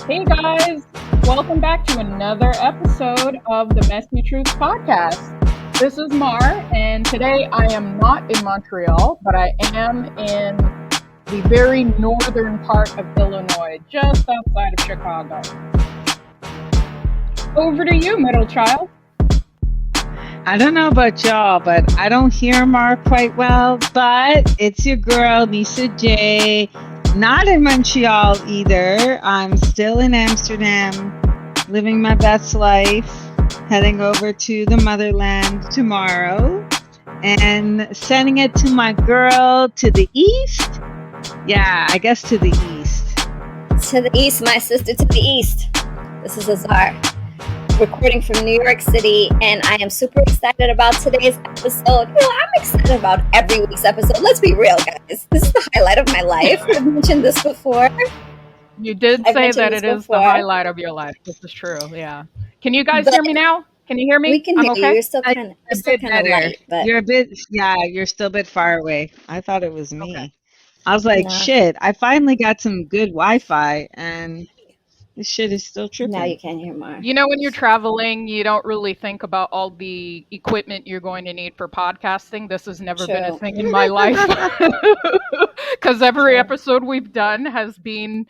Hey guys, welcome back to another episode of the Messy Truth Podcast. This is Mar, and today I am not in Montreal, but I am in the very northern part of Illinois, just outside of Chicago. Over to you, middle child. I don't know about y'all, but I don't hear Mar quite well. But it's your girl, Nesha J. Not in Montreal either. I'm still in Amsterdam, living my best life, heading over to the motherland tomorrow, and sending it to my girl to the east. Yeah, I guess to the east. To the east, my sister to the east. This is Azar, recording from New York City, and I am super excited about today's episode. I'm excited about every week's episode. Let's be real, guys. This is the highlight of my life. I've mentioned this before. You did say that it is the highlight of your life. This is true, yeah. Can you guys hear me now? Can you hear me? We can hear you. You're still kind of light, but you're still a bit far away. I thought it was me. Okay. I was like, shit, I finally got some good Wi-Fi, and this shit is still tripping. Now you can hear more. You know, when you're traveling, you don't really think about all the equipment you're going to need for podcasting. This has never been a thing in my life. Because every episode we've done has been,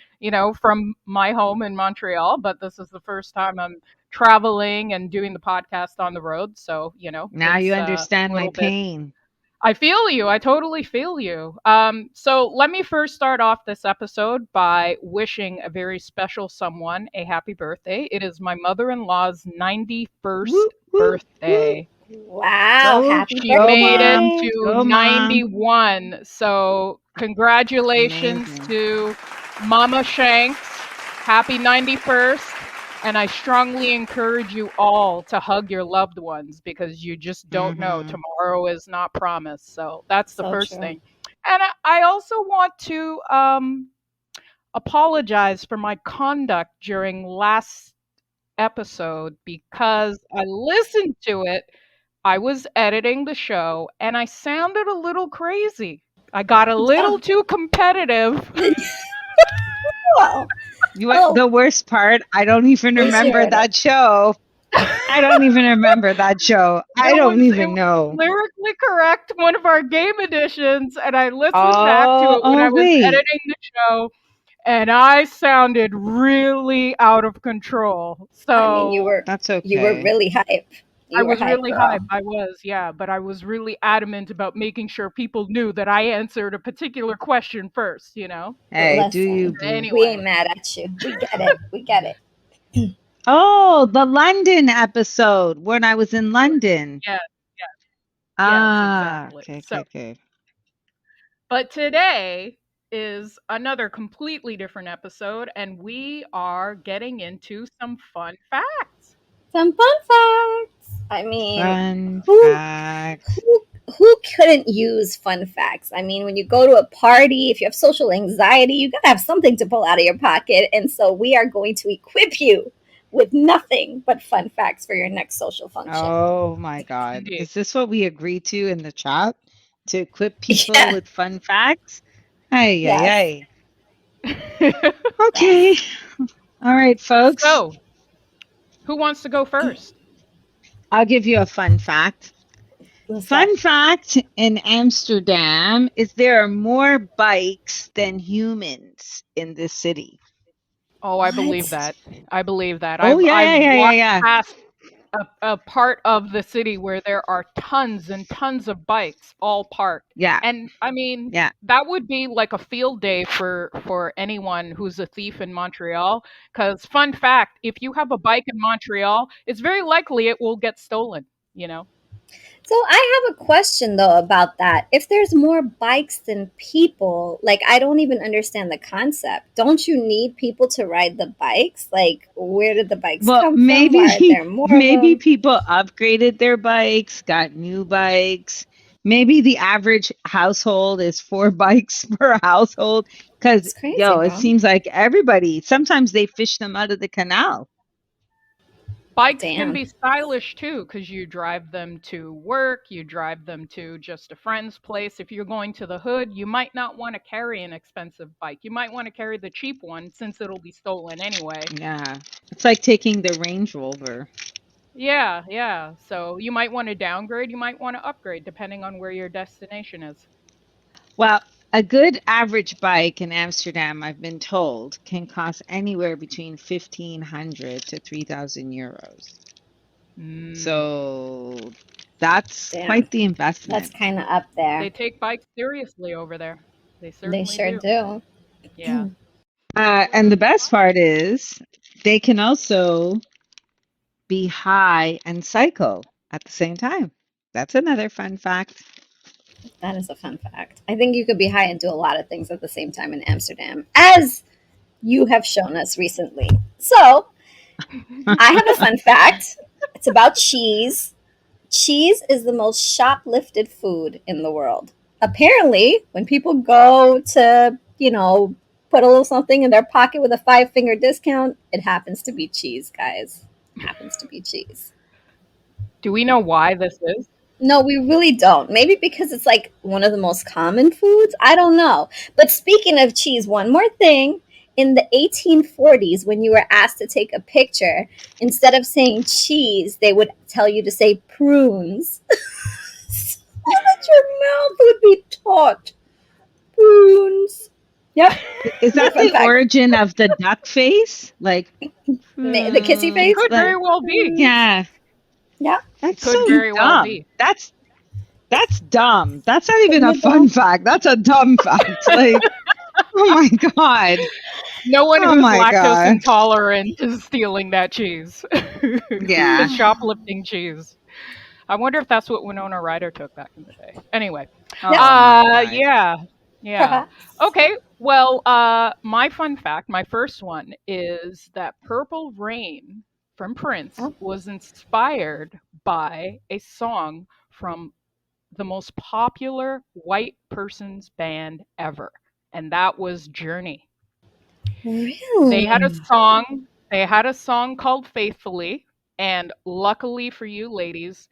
from my home in Montreal. But this is the first time I'm traveling and doing the podcast on the road. So, Now you understand my pain. I feel you. I totally feel you. So let me first start off this episode by wishing a very special someone a happy birthday. It is my mother-in-law's 91st birthday. Wow. Happy she made it to 91. So congratulations to Mama Shanks. Happy 91st. And I strongly encourage you all to hug your loved ones because you just don't know. Tomorrow is not promised. So that's the first thing. And I also want to apologize for my conduct during last episode because I listened to it. I was editing the show and I sounded a little crazy. I got a little too competitive. The worst part, I don't even remember that show. I don't even remember that show. I don't even know. Lyrically correct, one of our game editions, and I listened back to it when I was editing the show, and I sounded really out of control. So that's okay. You were really hype. I was really hype. I was, yeah, but I was really adamant about making sure people knew that I answered a particular question first, Hey, Listen, do you? Anyway. We ain't mad at you. We get it. We get it. Oh, the London episode when I was in London. Yeah. Ah, yes, exactly. Okay. But today is another completely different episode, and we are getting into some fun facts. Some fun facts. I mean, who couldn't use fun facts? I mean, when you go to a party, if you have social anxiety, you got to have something to pull out of your pocket. And so we are going to equip you with nothing but fun facts for your next social function. Oh, my God. Indeed. Is this what we agreed to in the chat? To equip people with fun facts? Hey. Okay. All right, folks. So, who wants to go first? I'll give you a fun fact. Fun fact in Amsterdam is there are more bikes than humans in this city. Oh, I believe that. Oh, I've walked past a part of the city where there are tons and tons of bikes all parked. Yeah. And I mean, that would be like a field day for anyone who's a thief in Montreal. Because fun fact, if you have a bike in Montreal, it's very likely it will get stolen, So I have a question, though, about that. If there's more bikes than people, I don't even understand the concept. Don't you need people to ride the bikes? Where did the bikes come from? Maybe people upgraded their bikes, got new bikes. Maybe the average household is 4 bikes per household. Because, it seems like everybody, sometimes they fish them out of the canal. Bikes can be stylish too, because you drive them to work, you drive them to just a friend's place. If you're going to the hood, you might not want to carry an expensive bike. You might want to carry the cheap one since it'll be stolen anyway. Yeah. It's like taking the Range Rover. Yeah, yeah. So you might want to downgrade, you might want to upgrade depending on where your destination is. Well, a good average bike in Amsterdam, I've been told, can cost anywhere between 1,500 to 3,000 euros. So that's quite the investment. That's kind of up there. They take bikes seriously over there. They certainly sure do. Yeah. And the best part is they can also be high and cycle at the same time. That's another fun fact. That is a fun fact. I think you could be high and do a lot of things at the same time in Amsterdam, as you have shown us recently. So, I have a fun fact. It's about cheese. Cheese is the most shoplifted food in the world. Apparently, when people go to, put a little something in their pocket with a 5-finger discount, it happens to be cheese, guys. It happens to be cheese. Do we know why this is? No, we really don't. Maybe because it's like one of the most common foods. I don't know. But speaking of cheese, one more thing. In the 1840s, when you were asked to take a picture, instead of saying cheese, they would tell you to say prunes. So that your mouth would be taut. Prunes. Yep. Is that the origin of the duck face? Like the kissy face? Could very well be. Yeah. Yeah. That's Could so very dumb. well be. That's dumb. That's not even a fun fact. That's a dumb fact. Like, oh my God. No one who's lactose intolerant is stealing that cheese. Yeah. It's shoplifting cheese. I wonder if that's what Winona Ryder took back in the day. Anyway. Yeah. Okay. Well, my fun fact, my first one, is that Purple Rain from Prince was inspired by a song from the most popular white person's band ever, and that was Journey. Really? They had a song called Faithfully, and luckily for you ladies,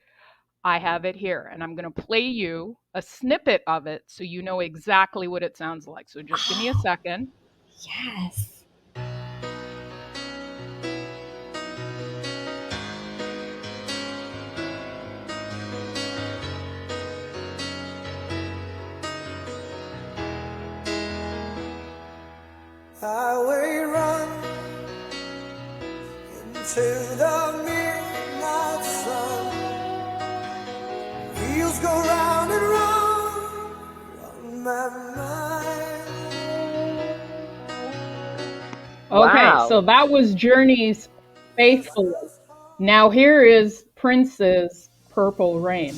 I have it here, and I'm going to play you a snippet of it so you know exactly what it sounds like. So just give me a second. Yes. Highway run into the midnight sun. Wheels go round and round on my mind. Okay, so that was Journey's Faithfully. Now here is Prince's Purple Rain.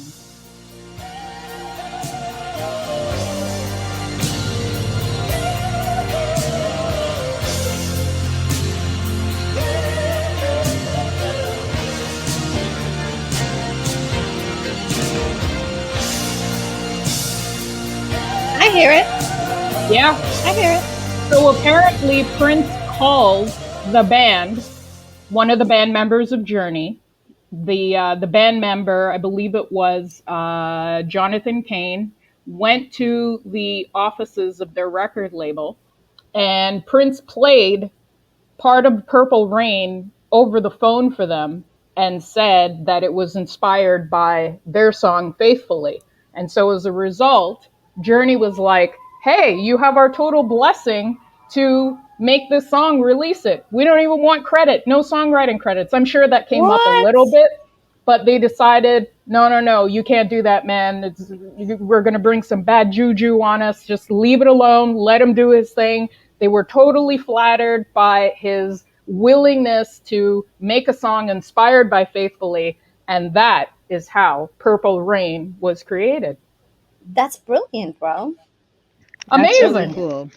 I hear it. Yeah. I hear it. So apparently Prince called the band, one of the band members of Journey, the band member, I believe it was Jonathan Cain, went to the offices of their record label, and Prince played part of Purple Rain over the phone for them and said that it was inspired by their song Faithfully. And so as a result, Journey was like, hey, you have our total blessing to make this song, release it. We don't even want credit, no songwriting credits. I'm sure that came up a little bit, but they decided, no, you can't do that, man. We're going to bring some bad juju on us. Just leave it alone. Let him do his thing. They were totally flattered by his willingness to make a song inspired by Faithfully, and that is how Purple Rain was created. That's brilliant, bro. Amazing. That's really cool.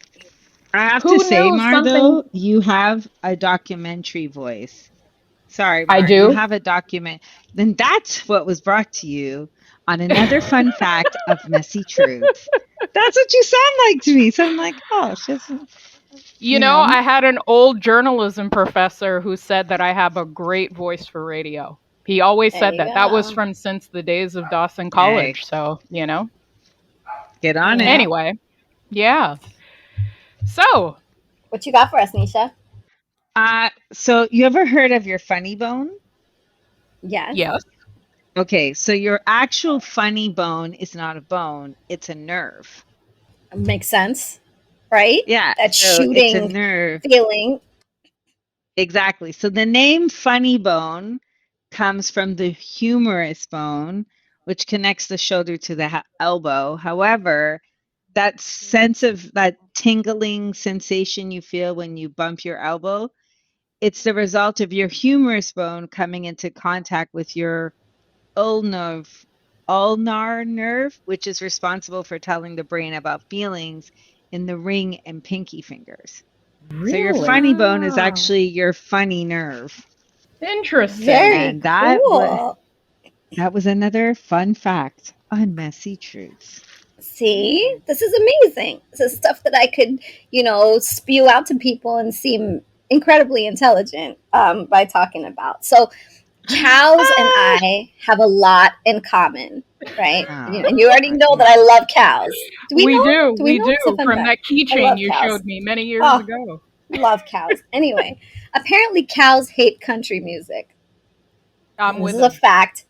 I have to say, Mardo, you have a documentary voice. Sorry, Mar, I do. You have a document. Then that's what was brought to you on another fun fact of Messy Truth. That's what you sound like to me. So I'm like, oh, You know, I had an old journalism professor who said that I have a great voice for radio. He always There said you that. That was go. from since the days of Dawson Hey, College. So, you know. get on it. Yeah. Anyway, yeah. So, What you got for us, Nesha? So you ever heard of your funny bone? Yes. yes. Okay, so your actual funny bone is not a bone, it's a nerve. Makes sense, right? Yeah, That so it's a shooting nerve. feeling. Exactly. So the name funny bone comes from the humerus bone, which connects the shoulder to the elbow. However, that sense of that tingling sensation you feel when you bump your elbow, it's the result of your humerus bone coming into contact with your ulnar nerve, which is responsible for telling the brain about feelings in the ring and pinky fingers. So your Really? funny bone is Wow. actually your funny nerve. Interesting. Very And cool. that was another fun fact on Messy Truths. See, this is amazing. This is stuff that I could, spew out to people and seem incredibly intelligent by talking about. So, cows and I have a lot in common, right? And you already know that I love cows. Do we know? Do we We know? do. It's a fun From fact. that I keychain love you cows. showed me many years Oh, ago. love cows. Anyway, apparently cows hate country music. I'm This with is a them. fact.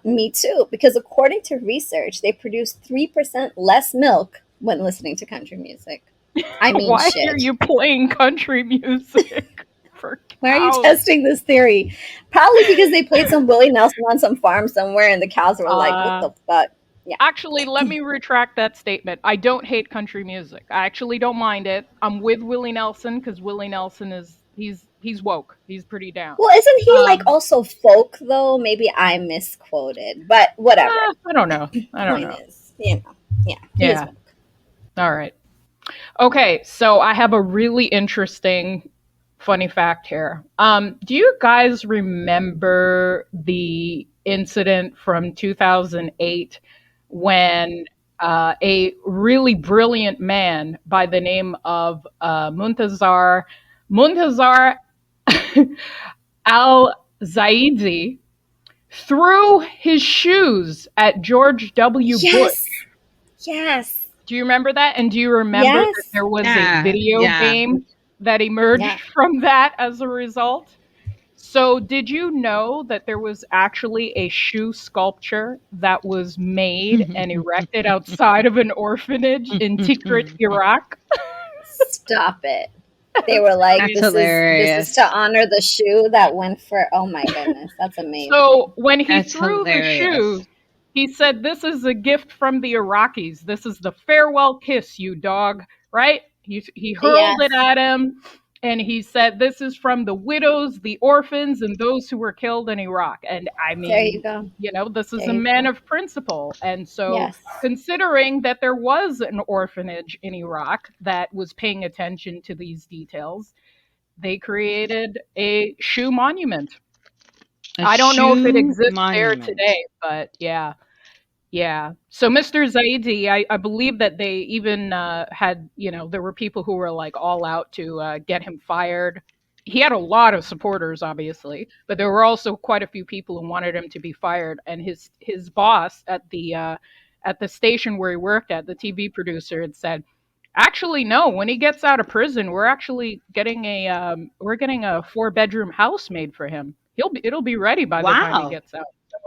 Me too, because according to research, they produce 3% less milk when listening to country music. I mean, Why are shit. you playing country music for Why are you cows? testing this theory? Probably because they played some Willie Nelson on some farm somewhere and the cows were like, what the fuck? Yeah. Actually, let me retract that statement. I don't hate country music. I actually don't mind it. I'm with Willie Nelson because Willie Nelson is he's woke. He's pretty down. Well, isn't he like Um, also folk though? Maybe I misquoted, but whatever. I don't know. I don't Point know. is, yeah, he is Yeah. woke. All right. Okay, so I have a really interesting funny fact here. Do you guys remember the incident from 2008 when a really brilliant man by the name of Muntazar Al Zaidi threw his shoes at George W. Bush? Yes. Do you remember that? And do you remember that Yes. there was a video game that emerged from that as a result? So, did you know that there was actually a shoe sculpture that was made and erected outside of an orphanage in Tikrit, Iraq? Stop it. They were like, That's this hilarious. is to honor the shoe that went for, oh my goodness, that's amazing. So, when he That's threw the hilarious. shoes, he said, "This is a gift from the Iraqis. This is the farewell kiss, you dog." Right? He hurled it at him, and he said, "This is from the widows, the orphans, and those who were killed in Iraq." And I mean, There you go. This is There a you man go. of principle. And so, Yes. considering that there was an orphanage in Iraq that was paying attention to these details, they created a shoe monument. I don't know if it exists there today, but yeah. Yeah. So Mr. Zaidi, I believe that they even had, there were people who were like all out to get him fired. He had a lot of supporters, obviously, but there were also quite a few people who wanted him to be fired. And his boss at the station where he worked at, the TV producer, had said, "Actually, no. When he gets out of prison, we're actually getting a 4-bedroom house made for him. It'll be ready by the time he gets out." So,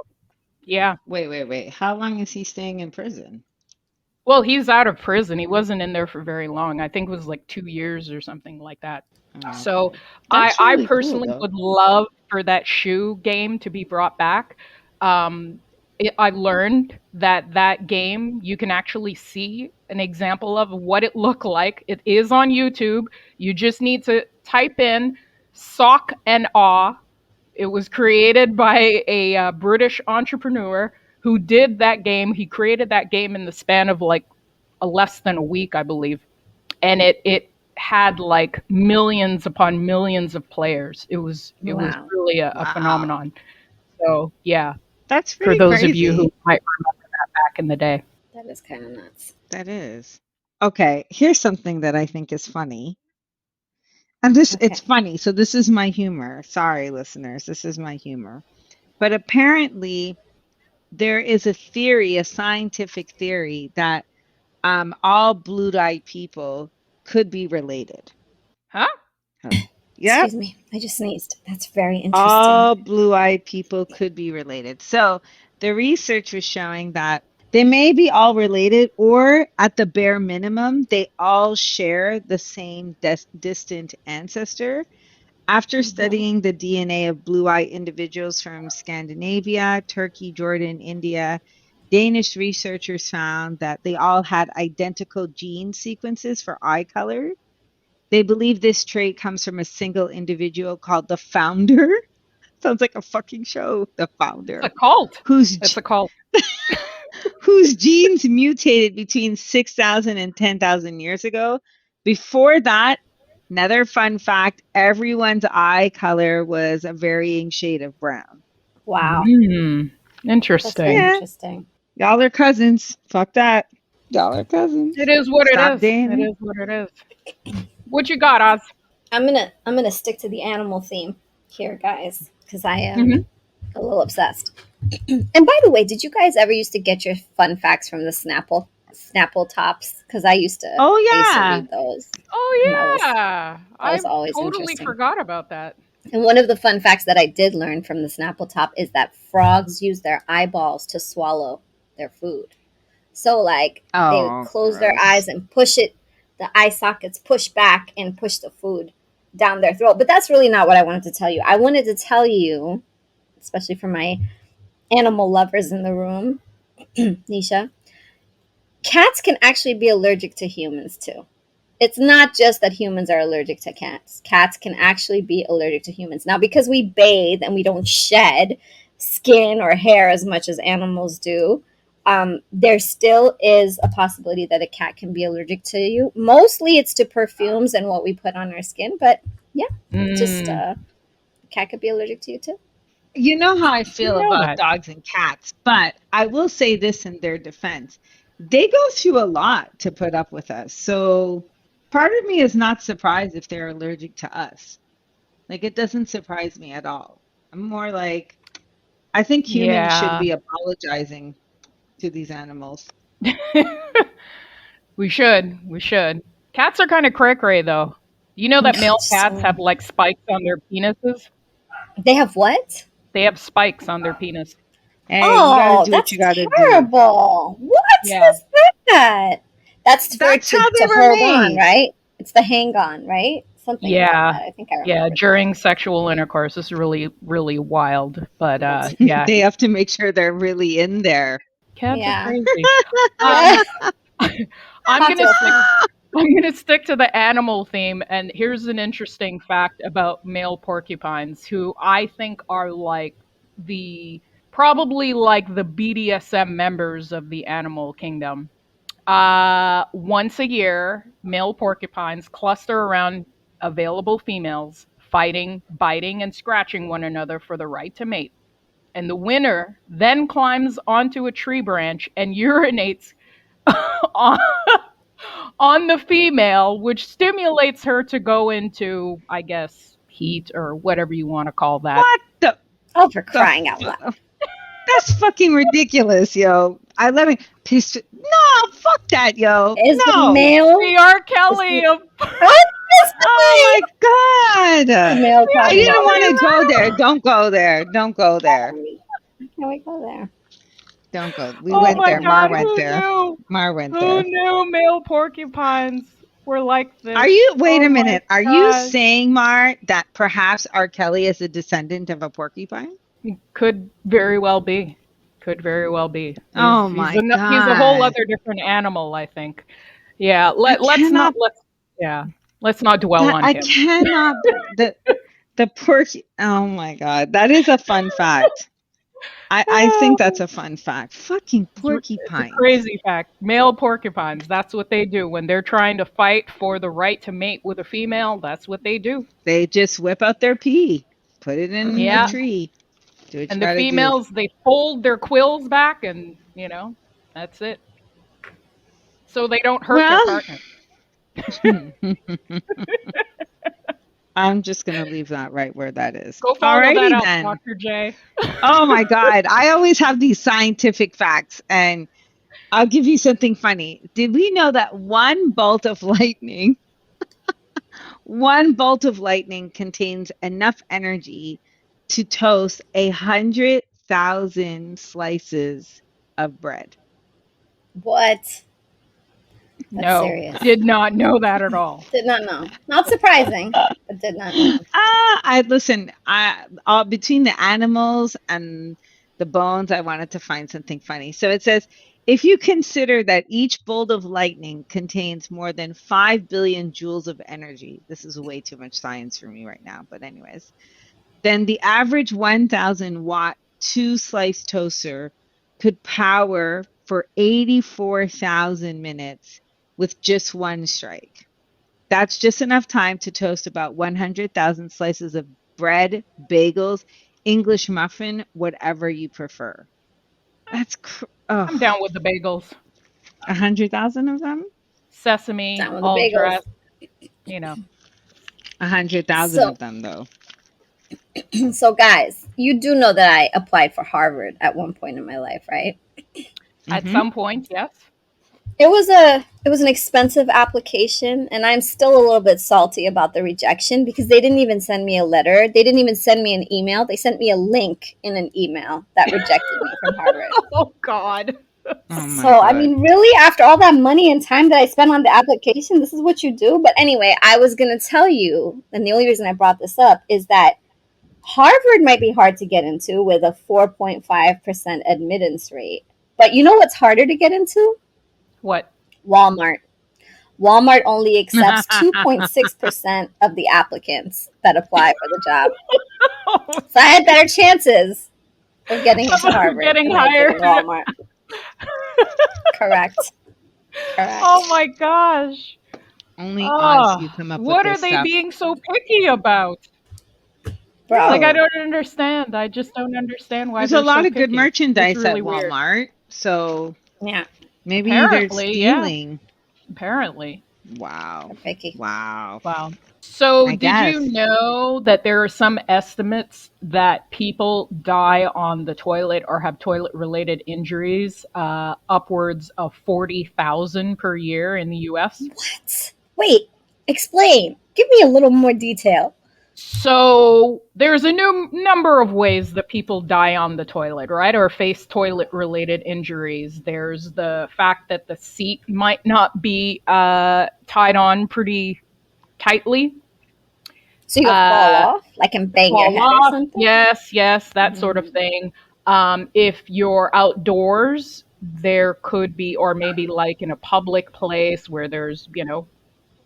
yeah. Wait. How long is he staying in prison? Well, he's out of prison. He wasn't in there for very long. I think it was like 2 years or something like that. So That's I really personally cool, would love for that shoe game to be brought back. I learned that game, you can actually see an example of what it looked like. It is on YouTube. You just need to type in sock and awe. It was created by a British entrepreneur who did that game. He created that game in the span of like less than a week, I believe, and it had like millions upon millions of players. It was really a phenomenon. So yeah, that's for pretty those of you who crazy. might remember that back in the day. That is kind of nuts. That is. Okay, here's something that I think is funny. And this, Okay. it's funny. So this is my humor. Sorry, listeners. This is my humor. But apparently, there is a theory, a scientific theory, that all blue-eyed people could be related. Huh? Yep. Excuse me. I just sneezed. That's very interesting. All blue-eyed people could be related. So the research was showing that they may be all related, or at the bare minimum, they all share the same distant ancestor. After Hmm. studying the DNA of blue-eyed individuals from Scandinavia, Turkey, Jordan, India, Danish researchers found that they all had identical gene sequences for eye color. They believe this trait comes from a single individual called the founder. Sounds like a fucking show, the It's a founder, cult. whose It's a cult. whose genes mutated between 6,000 and 10,000 years ago. Before that, another fun fact, everyone's eye color was a varying shade of brown. Wow. Hmm. That's very Interesting. Yeah, interesting. y'all are cousins. Fuck that. Y'all are It cousins. is what it Stop is. It dating. is what it is. What you got, Oz? I'm gonna stick to the animal theme here, guys, because I am Hmm. a little obsessed. And by the way, did you guys ever used to get your fun facts from the Snapple tops? Because Oh I used to yeah. read those, and Oh yeah, that I was always totally interesting. forgot about that. And one of the fun facts that I did learn from the Snapple top is that frogs use their eyeballs to swallow their food. So like they would Oh, close their gross. eyes and push it, the eye sockets push back and push the food down their throat. But that's really not what I wanted to tell you. I wanted to tell you, especially for my animal lovers in the room, Nisha, cats can actually be allergic to humans too. It's not just that humans are allergic to cats. Cats can actually be allergic to humans. Now, because we bathe and we don't shed skin or hair as much as animals do, there still is a possibility that a cat can be allergic to you. Mostly it's to perfumes and what we put on our skin, but yeah, just Mm, a cat could be allergic to you too. You know how I feel didn't know about that. dogs and cats, but I will say this in their defense. They go through a lot to put up with us. So part of me is not surprised if they're allergic to us. Like it doesn't surprise me at all. I'm more like, I think humans should Yeah, be apologizing to these animals. we should. We should. Cats are kind of cray cray though. You know that male cats So have like spikes on their penises. they have what? They have spikes on their penis. Hey, you got to Oh, do what that's you got to do. terrible. What Yeah, is that? That's for it That's how to they were hold on, made. right? It's the hang on, right? Something about yeah, that. I think I yeah. remember that. During sexual intercourse, it's really, really wild. But That's yeah, They have to make sure they're really in there. cats are yeah. crazy. Yeah. Um, I'm gonna stick. Controversy. I'm gonna stick to the animal theme, and here's an interesting fact about male porcupines, who I think are like the probably like the BDSM members of the animal kingdom. Once a year, male porcupines cluster around available females, fighting, biting, and scratching one another for the right to mate. And the winner then climbs onto a tree branch and urinates on, on the female, which stimulates her to go into, I guess, heat or whatever you want to call that. What Oh, for the crying out loud. That's fucking ridiculous, yo. I let me piss. No, fuck that, yo. Is the No. male The R. is Kelly the of what is Oh my the God. male I cosmo? didn't want to go there. Don't go there. Don't go there. Can we go there? Don't go. We Oh went my there. Mar God, went who there. knew? Mar went Who there. knew male porcupines were like Are this? you, wait Oh a my minute. Are you God. saying, Mar, that perhaps R. Kelly is a descendant of a porcupine? Could very well be. Could very well be. Oh my He's a whole God. other different animal, I think. Yeah, I let's not cannot, yeah, let's not dwell that on I him. cannot, the oh my God. That is a fun fact. I think that's a fun fact. Fucking It's a porcupines. crazy fact. Male porcupines, that's what they do when they're trying to fight for the right to mate with a female. That's what they do. They just whip out their pee, put it in a Yeah. Mm. tree. Do what you And the gotta do. females, they fold their quills back and, that's it. So they don't hurt their Well, partner. I'm just going to leave that right where that is. Go follow that Alrighty up, then. Dr. J. Oh my God. I always have these scientific facts, and I'll give you something funny. Did we know that one bolt of lightning contains enough energy to toast 100,000 slices of bread? What? That's No, serious. did not know that at all. Did not know. Not surprising, but did not know. I listen. Between the animals and the bones, I wanted to find something funny. So it says, if you consider that each bolt of lightning contains more than 5 billion joules of energy, this is way too much science for me right now. But anyways, then the average 1,000-watt two-slice toaster could power for 84,000 minutes with just one strike. That's just enough time to toast about 100,000 slices of bread, bagels, English muffin, whatever you prefer. That's I'm down with the bagels. 100,000 of them? Sesame, Down with the all bagels. dressed, you know. 100,000 So, of them, though. so guys, you do know that I applied for Harvard at one point in my life, right? At Mhm. some point, yes. It was an expensive application, and I'm still a little bit salty about the rejection because they didn't even send me a letter. They didn't even send me an email. They sent me a link in an email that rejected me from Harvard. Oh God. Oh my So, I God. mean, really, after all that money and time that I spent on the application, this is what you do? But anyway, I was going to tell you, and the only reason I brought this up is that Harvard might be hard to get into with a 4.5% admittance rate. But you know what's harder to get into? What? Walmart. Walmart only accepts 2.6% of the applicants that apply for the job. So I had better chances of getting into Harvard Getting than I did in hired. Walmart. Correct. Correct. Oh my gosh. Only us, you Oh, come up with what are this they stuff. being so picky about? Bro. Like, I Bro, don't understand. I just don't understand why there's a they're lot so of good picky. It's merchandise really at weird. Walmart, so Yeah, maybe they're Apparently, yeah. stealing. Apparently. Wow. they're picky. Wow. Wow. So, I did you guess. know that there are some estimates that people die on the toilet or have toilet related injuries upwards of 40,000 per year in the US? What? Wait, explain. Give me a little more detail. So there's a new number of ways that people die on the toilet, right? Or face toilet related injuries. There's the fact that the seat might not be tied on pretty tightly. So you could fall off, like and bang your Fall head or off. something? Yes, yes, that sort of Mm. thing. If you're outdoors, there could be, or maybe like in a public place where there's,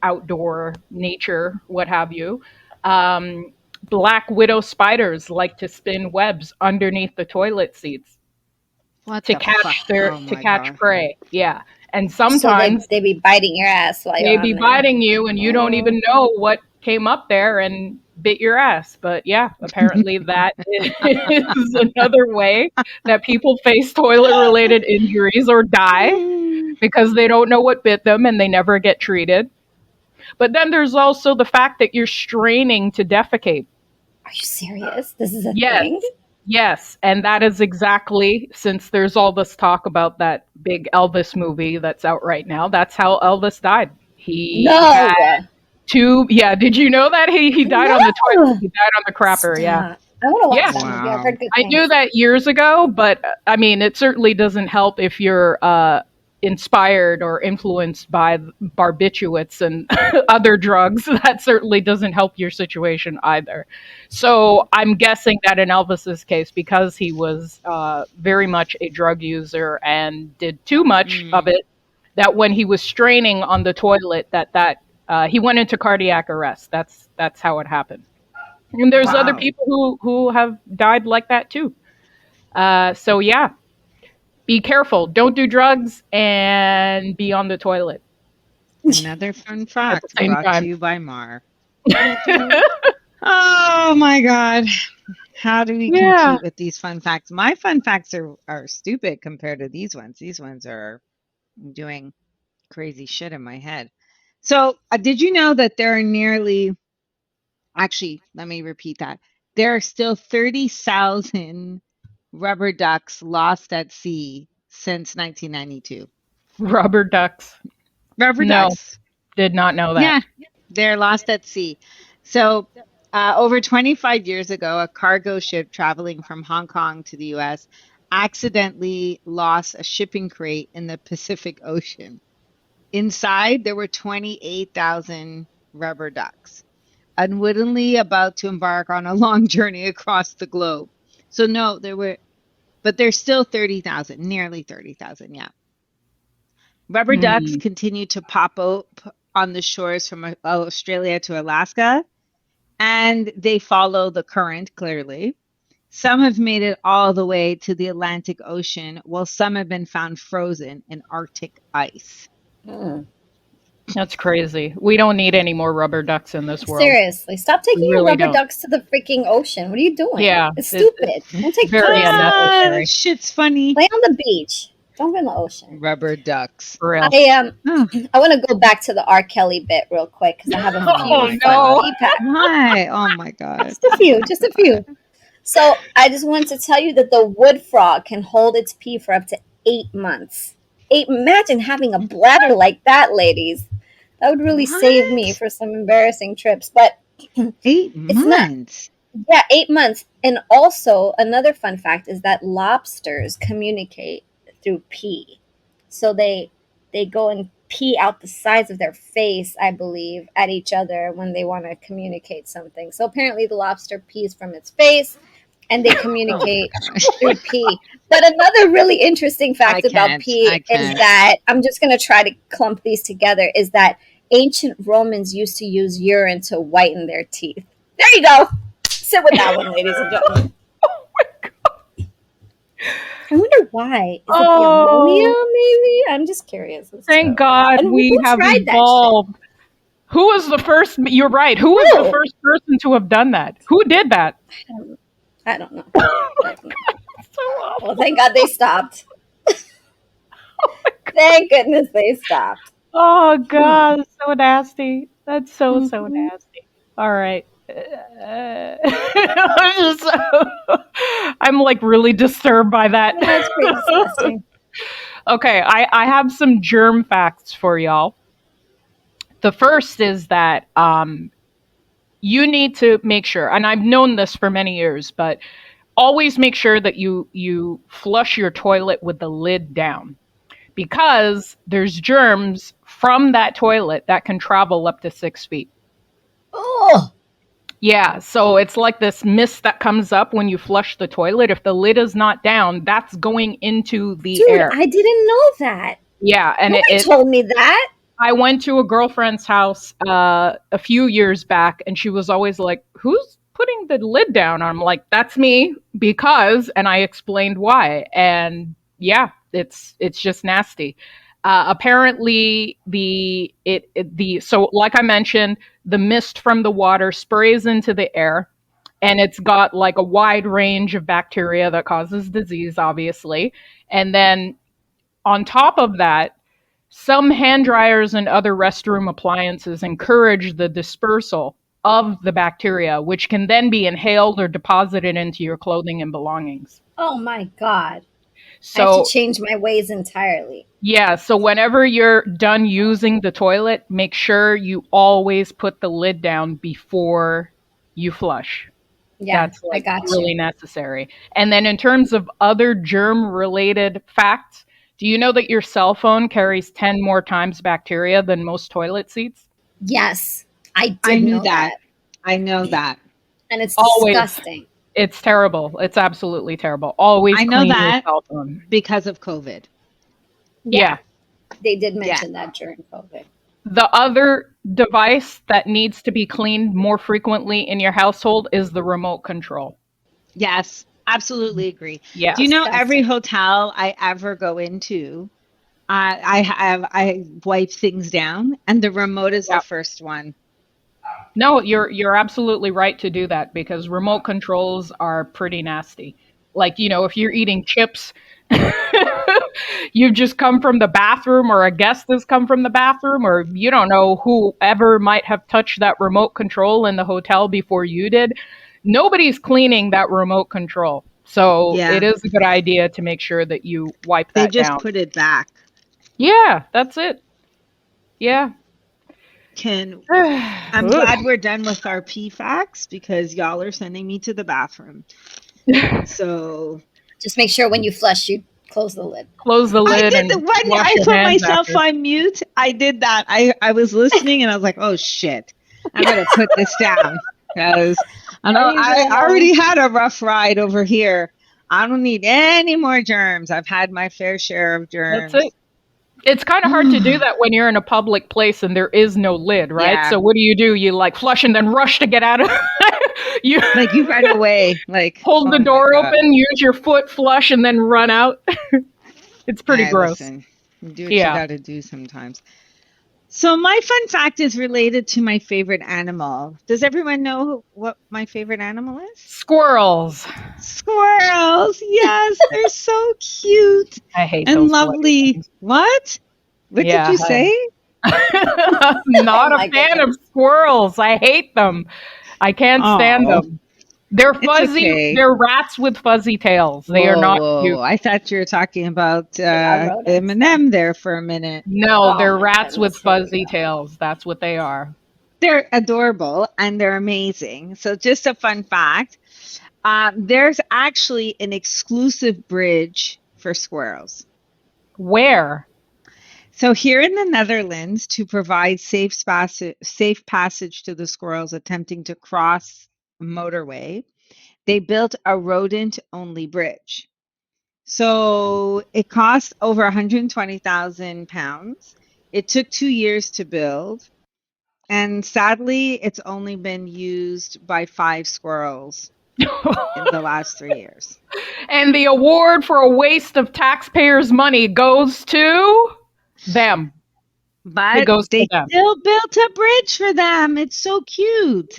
outdoor nature, what have you. Um, Black widow spiders like to spin webs underneath the toilet seats What to the fuck? catch their Oh to my catch God. prey. Yeah, and So sometimes they be biting your ass while you're they be on there. biting you, and you don't Mm. even know what came up there and bit your ass. But yeah, apparently that is another way that people face toilet-related injuries or die because they don't know what bit them and they never get treated. But then there's also the fact that you're straining to defecate. Are you serious? This is a Yes, thing? yes. And that is exactly, since there's all this talk about that big Elvis movie that's out right now, that's how Elvis died. He No. had yeah, did you know that? He died on the toilet. No. He died on the crapper, yeah. Stop. I want to Yeah. watch that movie. I've Wow. heard good I knew things. that years ago, but I mean, it certainly doesn't help if you're inspired or influenced by barbiturates and other drugs. That certainly doesn't help your situation either. So I'm guessing that in Elvis's case, because he was very much a drug user and did too much of Mm. it, that when he was straining on the toilet, he went into cardiac arrest. That's how it happened. And there's other Wow. people who have died like that too. So yeah, be careful. Don't do drugs and be on the toilet Another fun at the fact same brought to time. you by Mar. Mhm. Oh my God. How do we Yeah. compete with these fun facts? My fun facts are stupid compared to these ones. These ones are doing crazy shit in my head. So, did you know that there are nearly Actually, let me repeat that. There are still 30,000 rubber ducks lost at sea since 1992. Rubber ducks. Rubber No, ducks. did not know that. Yeah, they're lost at sea. So, over 25 years ago, a cargo ship traveling from Hong Kong to the US accidentally lost a shipping crate in the Pacific Ocean. Inside, there were 28,000 rubber ducks, unwittingly about to embark on a long journey across the globe. So, no, there were, but there's still 30,000, nearly 30,000. Yeah. Rubber ducks Hmm. continue to pop up on the shores from Australia to Alaska, and they follow the current clearly. Some have made it all the way to the Atlantic Ocean, while some have been found frozen in Arctic ice. Mm. That's crazy. We don't need any more rubber ducks in this world. Seriously, stop We taking your really rubber don't. ducks to the freaking ocean. What are you doing? Yeah, It's stupid. Don't take very trips. unnecessary. Shit's funny. Play on the beach. Don't go in the ocean. Rubber ducks. For real. Oh, I want to go back to the R. Kelly bit real quick because I have a oh few my fun no. God. pee packs. Why? Oh my God. Just a few, just a few. So I just wanted to tell you that the wood frog can hold its pee for up to 8 months. Imagine having a bladder like that, ladies. That would really save me What? for some embarrassing trips. But 8 it's not. months. Yeah, 8 months. And also, another fun fact is that lobsters communicate through pee. So they go and pee out the sides of their face, I believe, at each other when they want to communicate something. So apparently, the lobster pees from its face, and they Oh my communicate God. through pee. But another really interesting I fact about can't. pee I is can't. that I'm just going to try to clump these together. Is that ancient Romans used to use urine to whiten their teeth? There you go. Sit with that one, ladies and gentlemen. I wonder why. Is it the ammonia, Oh, maybe? I'm just curious as thank to. God And we who have tried that shit? evolved. Who was the first? You're right. Who was the Who? first person to have done that? Who did that? I don't know. I don't know. Oh I don't know. so Well, awful. thank God they stopped. Thank goodness they stopped. Oh Hmm. God, it's so nasty. That's so Mhm. nasty. All right. I'm just, I'm like really disturbed by that. Yeah, it's pretty disgusting. Okay, I have some germ facts for y'all. The first is that you need to make sure, and I've known this for many years, but always make sure that you flush your toilet with the lid down because there's germs from that toilet that can travel up to 6 feet. Oh, Yeah, so it's like this mist that comes up when you flush the toilet. If the lid is not down, that's going into the dude, air. I didn't know that. Yeah, and Nobody told me that. I went to a girlfriend's house a few years back, and she was always like, "Who's putting the lid down?" I'm like, "That's me," because, and I explained why. And yeah, it's just nasty. Apparently, the so like I mentioned, the mist from the water sprays into the air, and it's got like a wide range of bacteria that causes disease, obviously. And then on top of that, some hand dryers and other restroom appliances encourage the dispersal of the bacteria, which can then be inhaled or deposited into your clothing and belongings. Oh my God. I have to So, change my ways entirely. yeah, so whenever you're done using the toilet, make sure you always put the lid down before you flush. Yeah, That's I like got you. really necessary. And then in terms of other germ related facts, do you know that your cell phone carries 10 more times bacteria than most toilet seats? Yes, I I did knew know that. that. I know that. And it's Always. disgusting. It's terrible. It's absolutely terrible. Always I know clean your that cell phone. because of COVID. Yeah, Yeah. they did Yeah. mention that during COVID. The other device that needs to be cleaned more frequently in your household is the remote control. Yes. Absolutely agree. Do you Yes. know every Disgusting. hotel I ever go into, I wipe things down, and the remote is the Yeah. first one. No, you're absolutely right to do that because remote controls are pretty nasty. Like, if you're eating chips You've just come from the bathroom, or a guest has come from the bathroom, or you don't know whoever might have touched that remote control in the hotel before you did. Nobody's cleaning that remote control. So it Yeah. is a good idea to make sure that you wipe They that just down. put it back. Yeah, that's it. Yeah. I'm glad we're done with our PFAX because y'all are sending me to the bathroom. So Just make sure when you flush, you close the lid. Close the I lid did and the when wash I your put hands myself after. on mute. I did that. I was listening and I was like, oh shit, I'm gonna put this down because I know I already had a rough ride over here. I don't need any more germs. I've had my fair share of That's germs. it. It's kind of hard to do that when you're in a public place and there is no lid, right? Yeah. So what do? You like flush and then rush to get out of you Like you right away. Like hold the oh my door God. open, use your foot, flush, and then run out. It's pretty Hey, gross. listen, you do what you Yeah. got to do sometimes. So my fun fact is related to my favorite animal. Does everyone know what my favorite animal is? Squirrels. Squirrels. Yes, they're so cute I hate and those bloody lovely. things. What? What did Yeah. you say? I'm Oh not a my fan goodness. of squirrels. I hate them. I can't stand Oh, them. They're it's fuzzy. okay. They're rats with fuzzy tails. They are Whoa, not whoa. cute. I thought you were talking about They are rodents, though. M&M there for a minute. No, Oh they're my rats with goodness. Here we fuzzy go. tails. That's what they are. They're adorable and they're amazing. So just a fun fact. There's actually an exclusive bridge for squirrels. Where? So here in the Netherlands, to provide safe passage to the squirrels attempting to cross a motorway, they built a rodent-only bridge. So it cost over 120,000 pounds. It took 2 years to build. And sadly, it's only been used by 5 squirrels in the last 3 years. And the award for a waste of taxpayers' money goes to them. It But goes to they them. still built a bridge for them. It's so cute.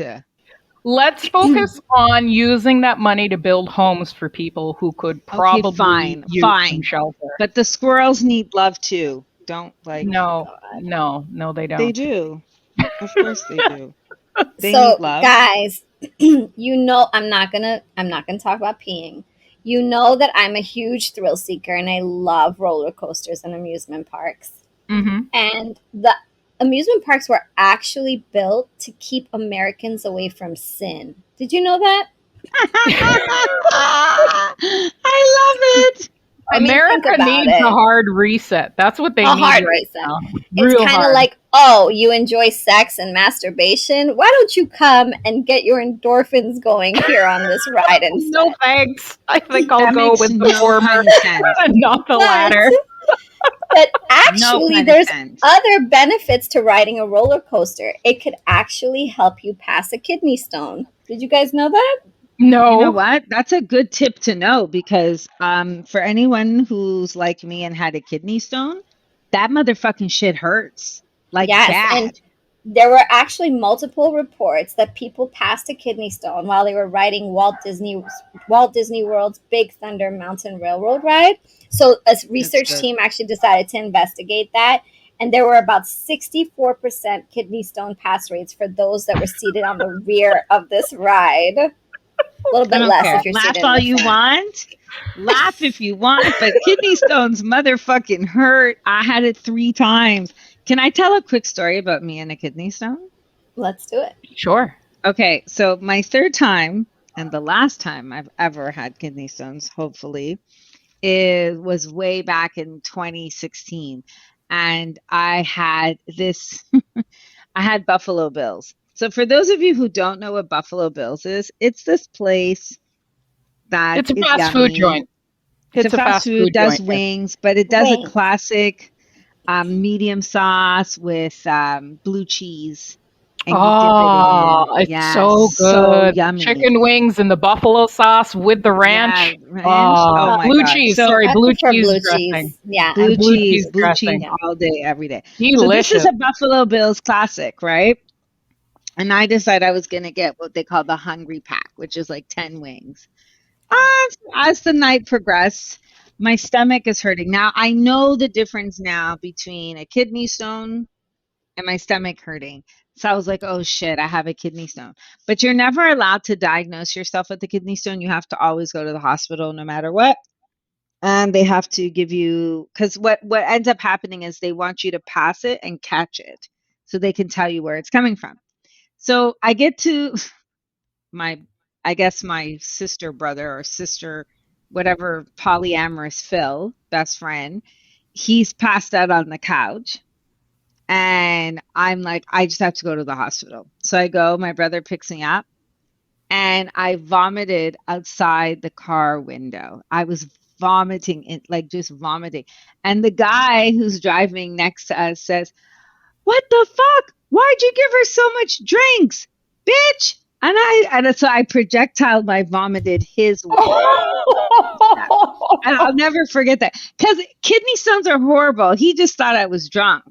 Let's focus on using that money to build homes for people who could Okay, probably use some fine. shelter. But the squirrels need love too. Don't like No, God. no, they they don't. do. Of course they do. They So, need love. guys, you know I'm not gonna talk about peeing. You know that I'm a huge thrill seeker and I love roller coasters and amusement parks. Hmm. And the amusement parks were actually built to keep Americans away from sin. Did you know that? I love it. I mean, think America about needs a it. hard reset. That's what they A need hard right reset. now. It's Real kind of hard. like, oh, you enjoy sex and masturbation. Why don't you come and get your endorphins going here on this ride instead? No thanks. I think I'll That go makes with the no former pun sense. and not the But latter. but No actually, pun there's sense. other benefits to riding a roller coaster. It could actually help you pass a kidney stone. Did you guys know that? You know No. what? That's a good tip to know because for anyone who's like me and had a kidney stone, that motherfucking shit hurts. Like Yes, and bad. there were actually multiple reports that people passed a kidney stone while they were riding Walt Disney World's Big Thunder Mountain Railroad ride. So a research good. team actually decided to investigate that, and there were about 64% kidney stone pass rates for those that were seated on the rear of this ride. A little I bit don't less care. if you're Laugh seated in all the you front. want. Laugh if you want, but kidney stones motherfucking hurt. I had it 3 times. Can I tell a quick story about me and a kidney stone? Let's do it. Sure. Okay, so my 3rd time and the last time I've ever had kidney stones, hopefully, it was way back in 2016. And I had this, I had Buffalo Bills. So for those of you who don't know what Buffalo Bills is, it's this place that It's a is fast food yummy. joint. It's a It's a fast fast food, food does joint. wings, but it does a Wings. classic medium sauce with blue cheese. And you dip Oh, it in. it's Yeah, so so good. yummy. Chicken wings and the buffalo sauce with the ranch. Yeah, ranch. Oh Oh, my blue God. cheese. So Sorry, I blue prefer cheese blue dressing. cheese. Yeah, blue and Blue cheese, cheese blue cheese dressing. yeah. all day, every day. So this is Delicious. a Buffalo Bills classic, right? And I decided I was going to get what they call the Hungry Pack, which is like 10 wings. As the night progressed, My stomach is hurting. Now, I know the difference now between a kidney stone and my stomach hurting. So I was like, oh shit, I have a kidney stone. But you're never allowed to diagnose yourself with a kidney stone. You have to always go to the hospital no matter what. And they have to give you, because what ends up happening is they want you to pass it and catch it so they can tell you where it's coming from. So I get to my, I guess my sister, brother, or sister, whatever, polyamorous Phil, best friend, he's passed out on the couch. And I'm like, I just have to go to the hospital. So I go, my brother picks me up, and I vomited outside the car window. I was vomiting, it like just vomiting. And the guy who's driving next to us says, "What the fuck? Why'd you give her so much drinks, bitch?" And so I projectile my vomited his way. And I'll never forget that, because kidney stones are horrible. He just thought I was drunk.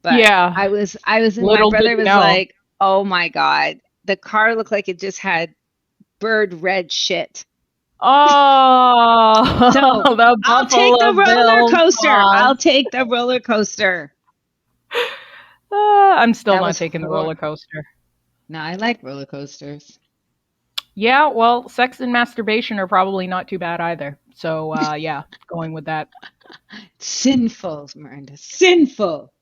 But Yeah. I was, and my brother was like, "Oh my God, the car looked like it just had bird red shit." Oh, So I'll take the roller coaster. I'll take the roller coaster. I'm still not taking the roller coaster. No, I like roller coasters. Yeah, well, sex and masturbation are probably not too bad either. So, yeah, going with that. Sinful, Miranda. Sinful.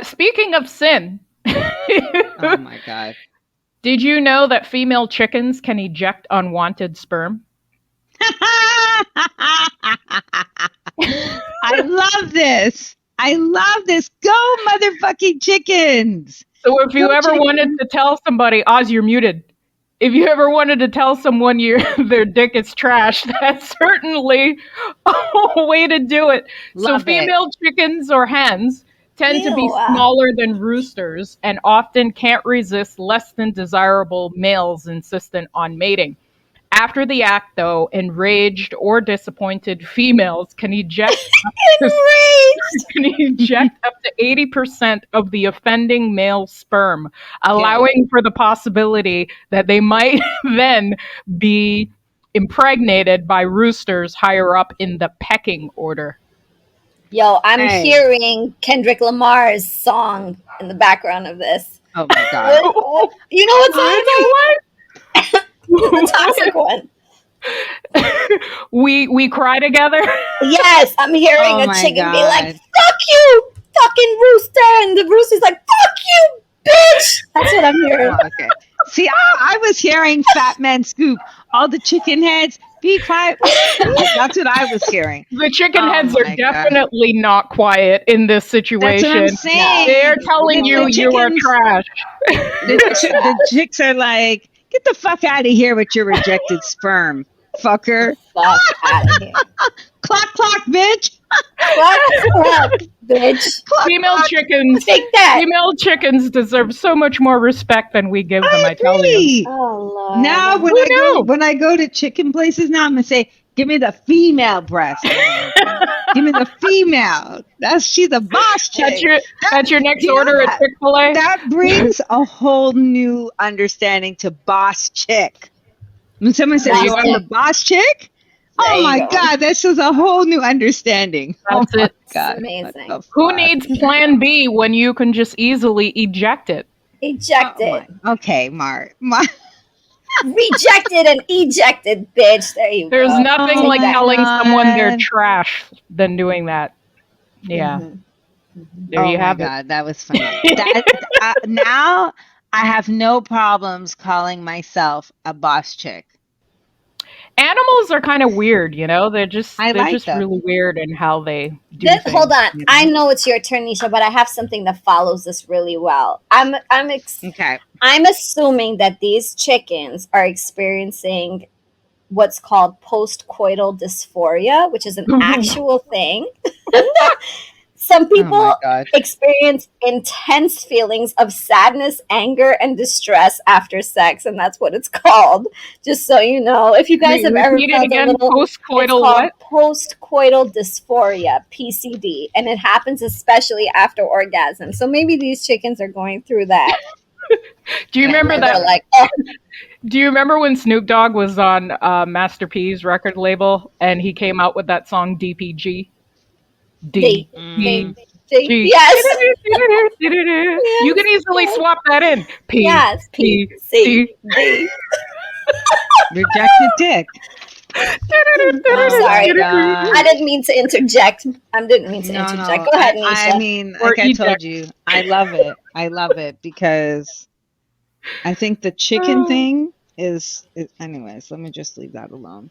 Speaking of sin. Oh my God. Did you know that female chickens can eject unwanted sperm? I love this. I love this. Go motherfucking chickens. So if you ever wanted to tell somebody, Oz, you're muted. If you ever wanted to tell someone their dick is trash, that's certainly a way to do it. So female chickens or hens tend to be smaller than roosters and often can't resist less than desirable males insistent on mating. After the act, though, enraged or disappointed females can eject up to 80% of the offending male sperm, allowing for the possibility that they might then be impregnated by roosters higher up in the pecking order. Yo, I'm hearing Kendrick Lamar's song in the background of this. Oh my God. You know what song? The toxic one. we cry together. Yes, I'm hearing a chicken be like, "Fuck you, fucking rooster," and the rooster's like, "Fuck you, bitch." That's what I'm hearing. Oh, okay. See, I was hearing Fat Man Scoop. All the chicken heads, be quiet. That's what I was hearing. The chicken heads are definitely not quiet in this situation. That's what I'm saying. They're telling you are trash. The chicks are like, "Get the fuck out of here with your rejected sperm, fucker." Fuck out of here. Clock, clock, bitch. Clock, bitch. Female chickens. Take that. Female chickens deserve so much more respect than we give them. I tell you. Oh Lord. Now when I go to chicken places now, I'm gonna say, "Give me the female breast. Give me the female. She's a boss chick." That's your next order at Chick-fil-A? That brings a whole new understanding to boss chick. When someone says, "I'm a boss chick," oh my God, this is a whole new understanding. That's it. God, amazing. Who needs plan B when you can just easily eject it? Eject it. Okay, Mark. Rejected and ejected, bitch. There you go. There's nothing like telling someone they're trash than doing that. Yeah. There you have it. God, that was funny. Now I have no problems calling myself a boss chick. Animals are kind of weird, they're just them. really weird in how they do things. Hold on. I know it's your turn, Nesha, but I have something that follows this really well. I'm assuming that these chickens are experiencing what's called post-coital dysphoria, which is an actual thing. Some people experience intense feelings of sadness, anger, and distress after sex, and that's what it's called. Just so you know, if you guys have ever felt post-coital dysphoria, PCD, and it happens especially after orgasm. So maybe these chickens are going through that. Do you remember that? Like, Do you remember when Snoop Dogg was on Master P's record label and he came out with that song DPG? They, Mm. they, DPG. yes, You yes, can easily yes, swap that in. P, yes. P, P, C, C. D. Rejected dick. I'm Oh my sorry. I god. didn't mean to interject. I didn't mean to No, interject. no. Go ahead, I Nisha. mean, Or like I told eject. you, I love it. I love it because I think the chicken thing anyways, let me just leave that alone.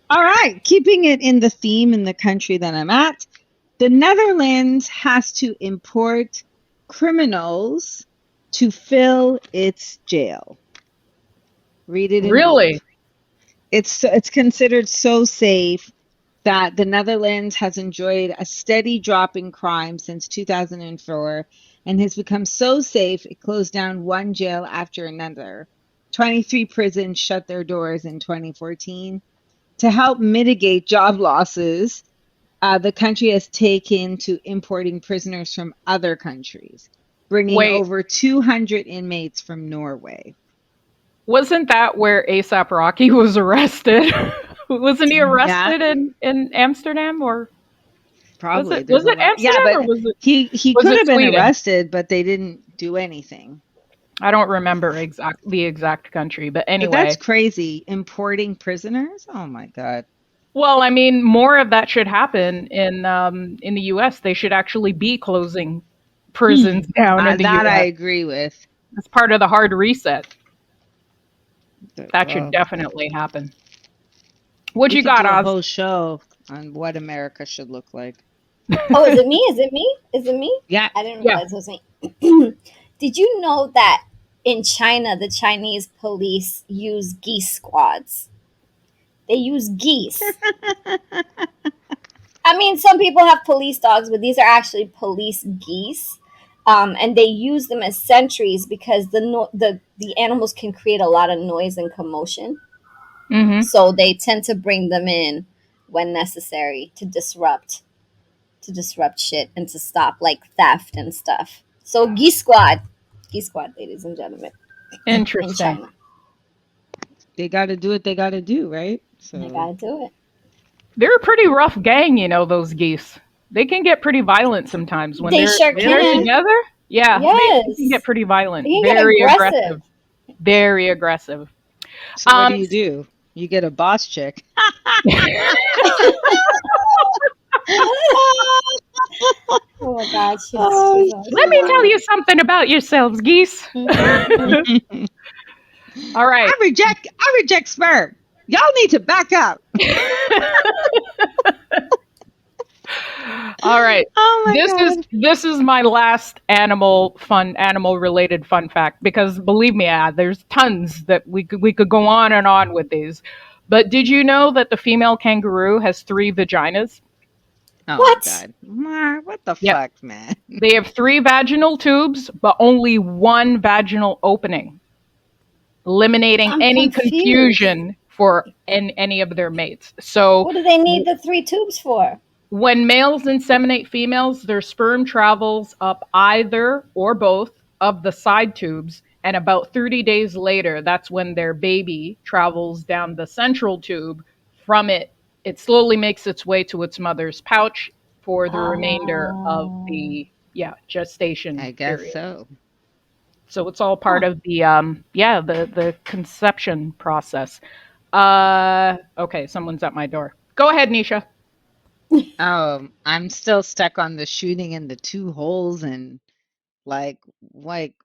All right, keeping it in the theme in the country that I'm at, the Netherlands has to import criminals to fill its jail. Read it in bold. Really? It's considered so safe that the Netherlands has enjoyed a steady drop in crime since 2004 and has become so safe it closed down one jail after another. 23 prisons shut their doors in 2014. To help mitigate job losses, the country has taken to importing prisoners from other countries, bringing Wait, over 200 inmates from Norway. wasn't that where ASAP Rocky was arrested? Wasn't he Yeah, arrested in Amsterdam or was probably. it There's a lot. Yeah, Amsterdam or but he was could it have been Sweden? arrested, but they didn't do anything. I don't remember the exact country, but But that's anyway. crazy. Importing prisoners? Oh my God. Well, I mean, more of that should happen in the U.S. They should actually be closing prisons down in the That I U.S. agree with. As part of the hard reset. That should Well, definitely happen. What we you could got, do a Oz? whole show on what America should look like. Oh, is it me? Is it me? Is it me? Yeah. I didn't Yeah. realize it was me. Did you know that in China, the Chinese police use geese squads? They use geese. I mean, some people have police dogs, but these are actually police geese. And they use them as sentries because the animals can create a lot of noise and commotion. Mm-hmm. So they tend to bring them in when necessary to disrupt shit and to stop like theft and stuff. So geese squad, ladies and gentlemen, in Interesting. China, They got to do what they got to do, right? they So gotta do it. They're a pretty rough gang, those geese. They can get pretty violent sometimes when They sure they're really? can. together. Yeah, they can get Yes, pretty they violent. can get Very aggressive. aggressive. Very aggressive. So what do Um, you do? You get a boss chick. Oh my God, Oh she's Let me tell hilarious. you something about yourselves, geese. Mhm. shit. All right. I reject sperm. Y'all need to back up. All right. Oh my This is God. this is my last animal related fun fact because believe me, there's tons that we could go on with these. But did you know that the female kangaroo has 3 vaginas? Oh my What? God. Mar, what the Yep. fuck, man? They have 3 vaginal tubes, but only 1 vaginal opening, eliminating I'm any confused. confusion for any of their mates. So What do they need the three tubes for? when males inseminate females, their sperm travels up either or both of the side tubes, and about 30 days later, that's when their baby travels down the central tube. From it, it slowly makes its way to its mother's pouch for the remainder of Oh, the gestation I guess period. so. So it's all huh. part of the the conception process. Okay, someone's at my door. Go ahead, Nisha. I'm still stuck on the shooting in the 2 holes and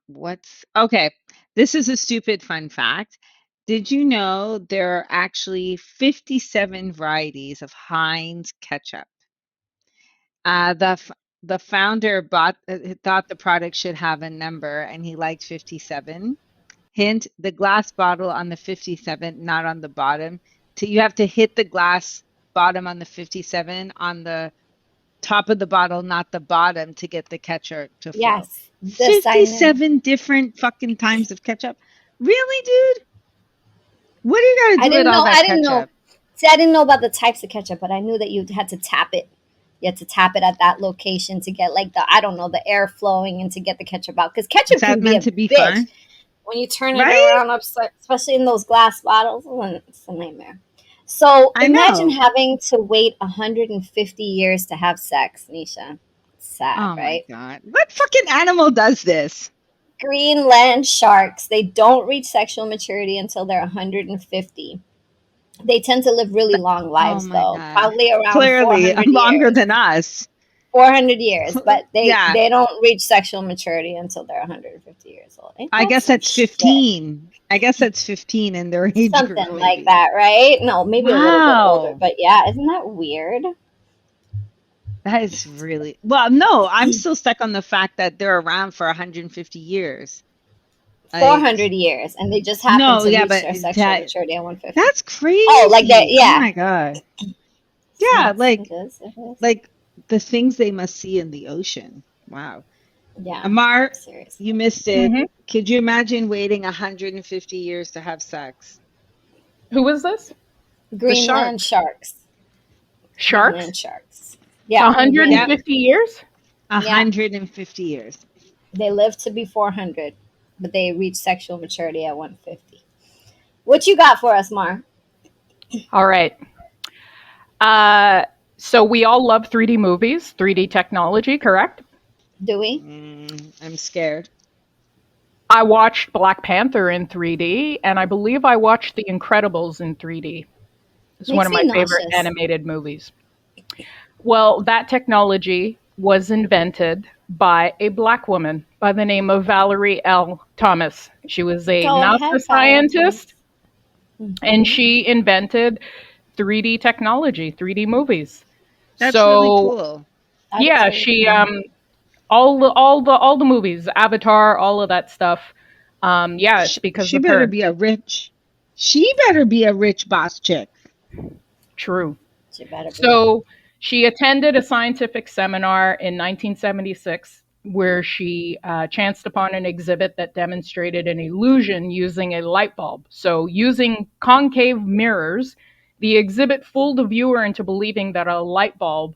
what's okay. This is a stupid fun fact. Did you know there are actually 57 varieties of Heinz ketchup? Uh, the f- the founder thought the product should have a number, and he liked 57. Hint: the glass bottle on the 57, not on the bottom. You have to hit the glass bottom on the 57 on the top of the bottle, not the bottom, to get the ketchup to flow. Yes, this I knew. 57 different fucking times of ketchup. Really, dude? What do you got to I do with didn't all know. that I didn't know. ketchup? See, I didn't know about the types of ketchup, but I knew that you had to tap it. You had to tap it at that location to get like the I don't know the air flowing and to get the ketchup out because Is ketchup that can be meant a to be bitch. fun? when you turn it Right? around upside, especially in those glass bottles, it's a nightmare. So I imagine know. having to wait 150 years to have sex, Nisha. Sad, Oh my right? God. What fucking animal does this? Greenland sharks, they don't reach sexual maturity until they're 150. They tend to live really long Oh lives, my though, God. probably around Clearly 400 longer years. than us. 400 years, but Yeah. they don't reach sexual maturity until they're 150 years old. Ain't I that guess some that's shit? 15. I guess that's 15 in their age group, Something like maybe. that, right? No, maybe a little bit older, Wow. but yeah, isn't that weird? That is really, well, no, I'm still stuck on the fact that they're around for 150 years. Like, 400 years, and they just happen no, to yeah, reach but their sexual that maturity at 150. that's Oh, like that, crazy. Oh yeah. my God. It's Yeah, nuts. It is. It is. like the things they must see in the ocean. Wow. Yeah, Amar, seriously. you missed it. Hmm. Could you imagine waiting 150 years to have sex? Who is this? The Greenland shark. sharks. Sharks? Greenland sharks. Yeah, in Yep. Greenland. 150 years? 150 years. They live to be 400, but they reach sexual maturity at 150. What you got for us, Mar? All right. So we all love 3D movies, 3D technology, correct? Do we? I'm scared. I watched Black Panther in 3D, and I believe I watched The Incredibles in 3D. It's one Makes of me my favorite nauseous. animated movies. Well, that technology was invented by a black woman by the name of Valerie L. Thomas. She was a Go NASA ahead, Valentine. scientist, and she invented 3D technology, 3D movies. That's really So cool. That is yeah, really she cool. all the movies, Avatar, all of that stuff. Yeah, it's because She of better her. be a rich. She better be a rich boss chick. True. She better be. So she attended a scientific seminar in 1976 where she chanced upon an exhibit that demonstrated an illusion using a light bulb. So, using concave mirrors, the exhibit fooled the viewer into believing that a light bulb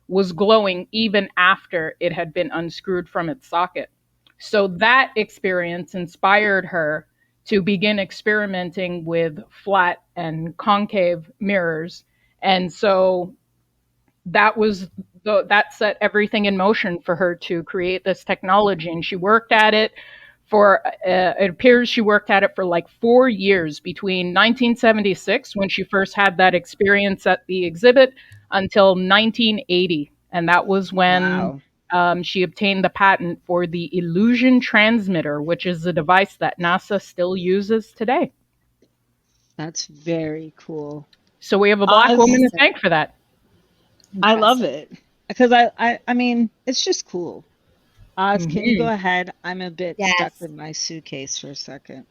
was glowing even after it had been unscrewed from its socket. So, that experience inspired her to begin experimenting with flat and concave mirrors. And so that set everything in motion for her to create this technology, and she worked at it for it appears she worked at it for like 4 years between 1976 when she first had that experience at the exhibit until 1980, and that was when Wow. she obtained the patent for the illusion transmitter, which is a device that NASA still uses today. That's very cool. So we have a black woman to Oz, Impressive. thank for that. I love Impressive. it. Because I mean, it's just cool. Oz, can you go Mhm. ahead? I'm a bit stuck Yes. with my suitcase for a second.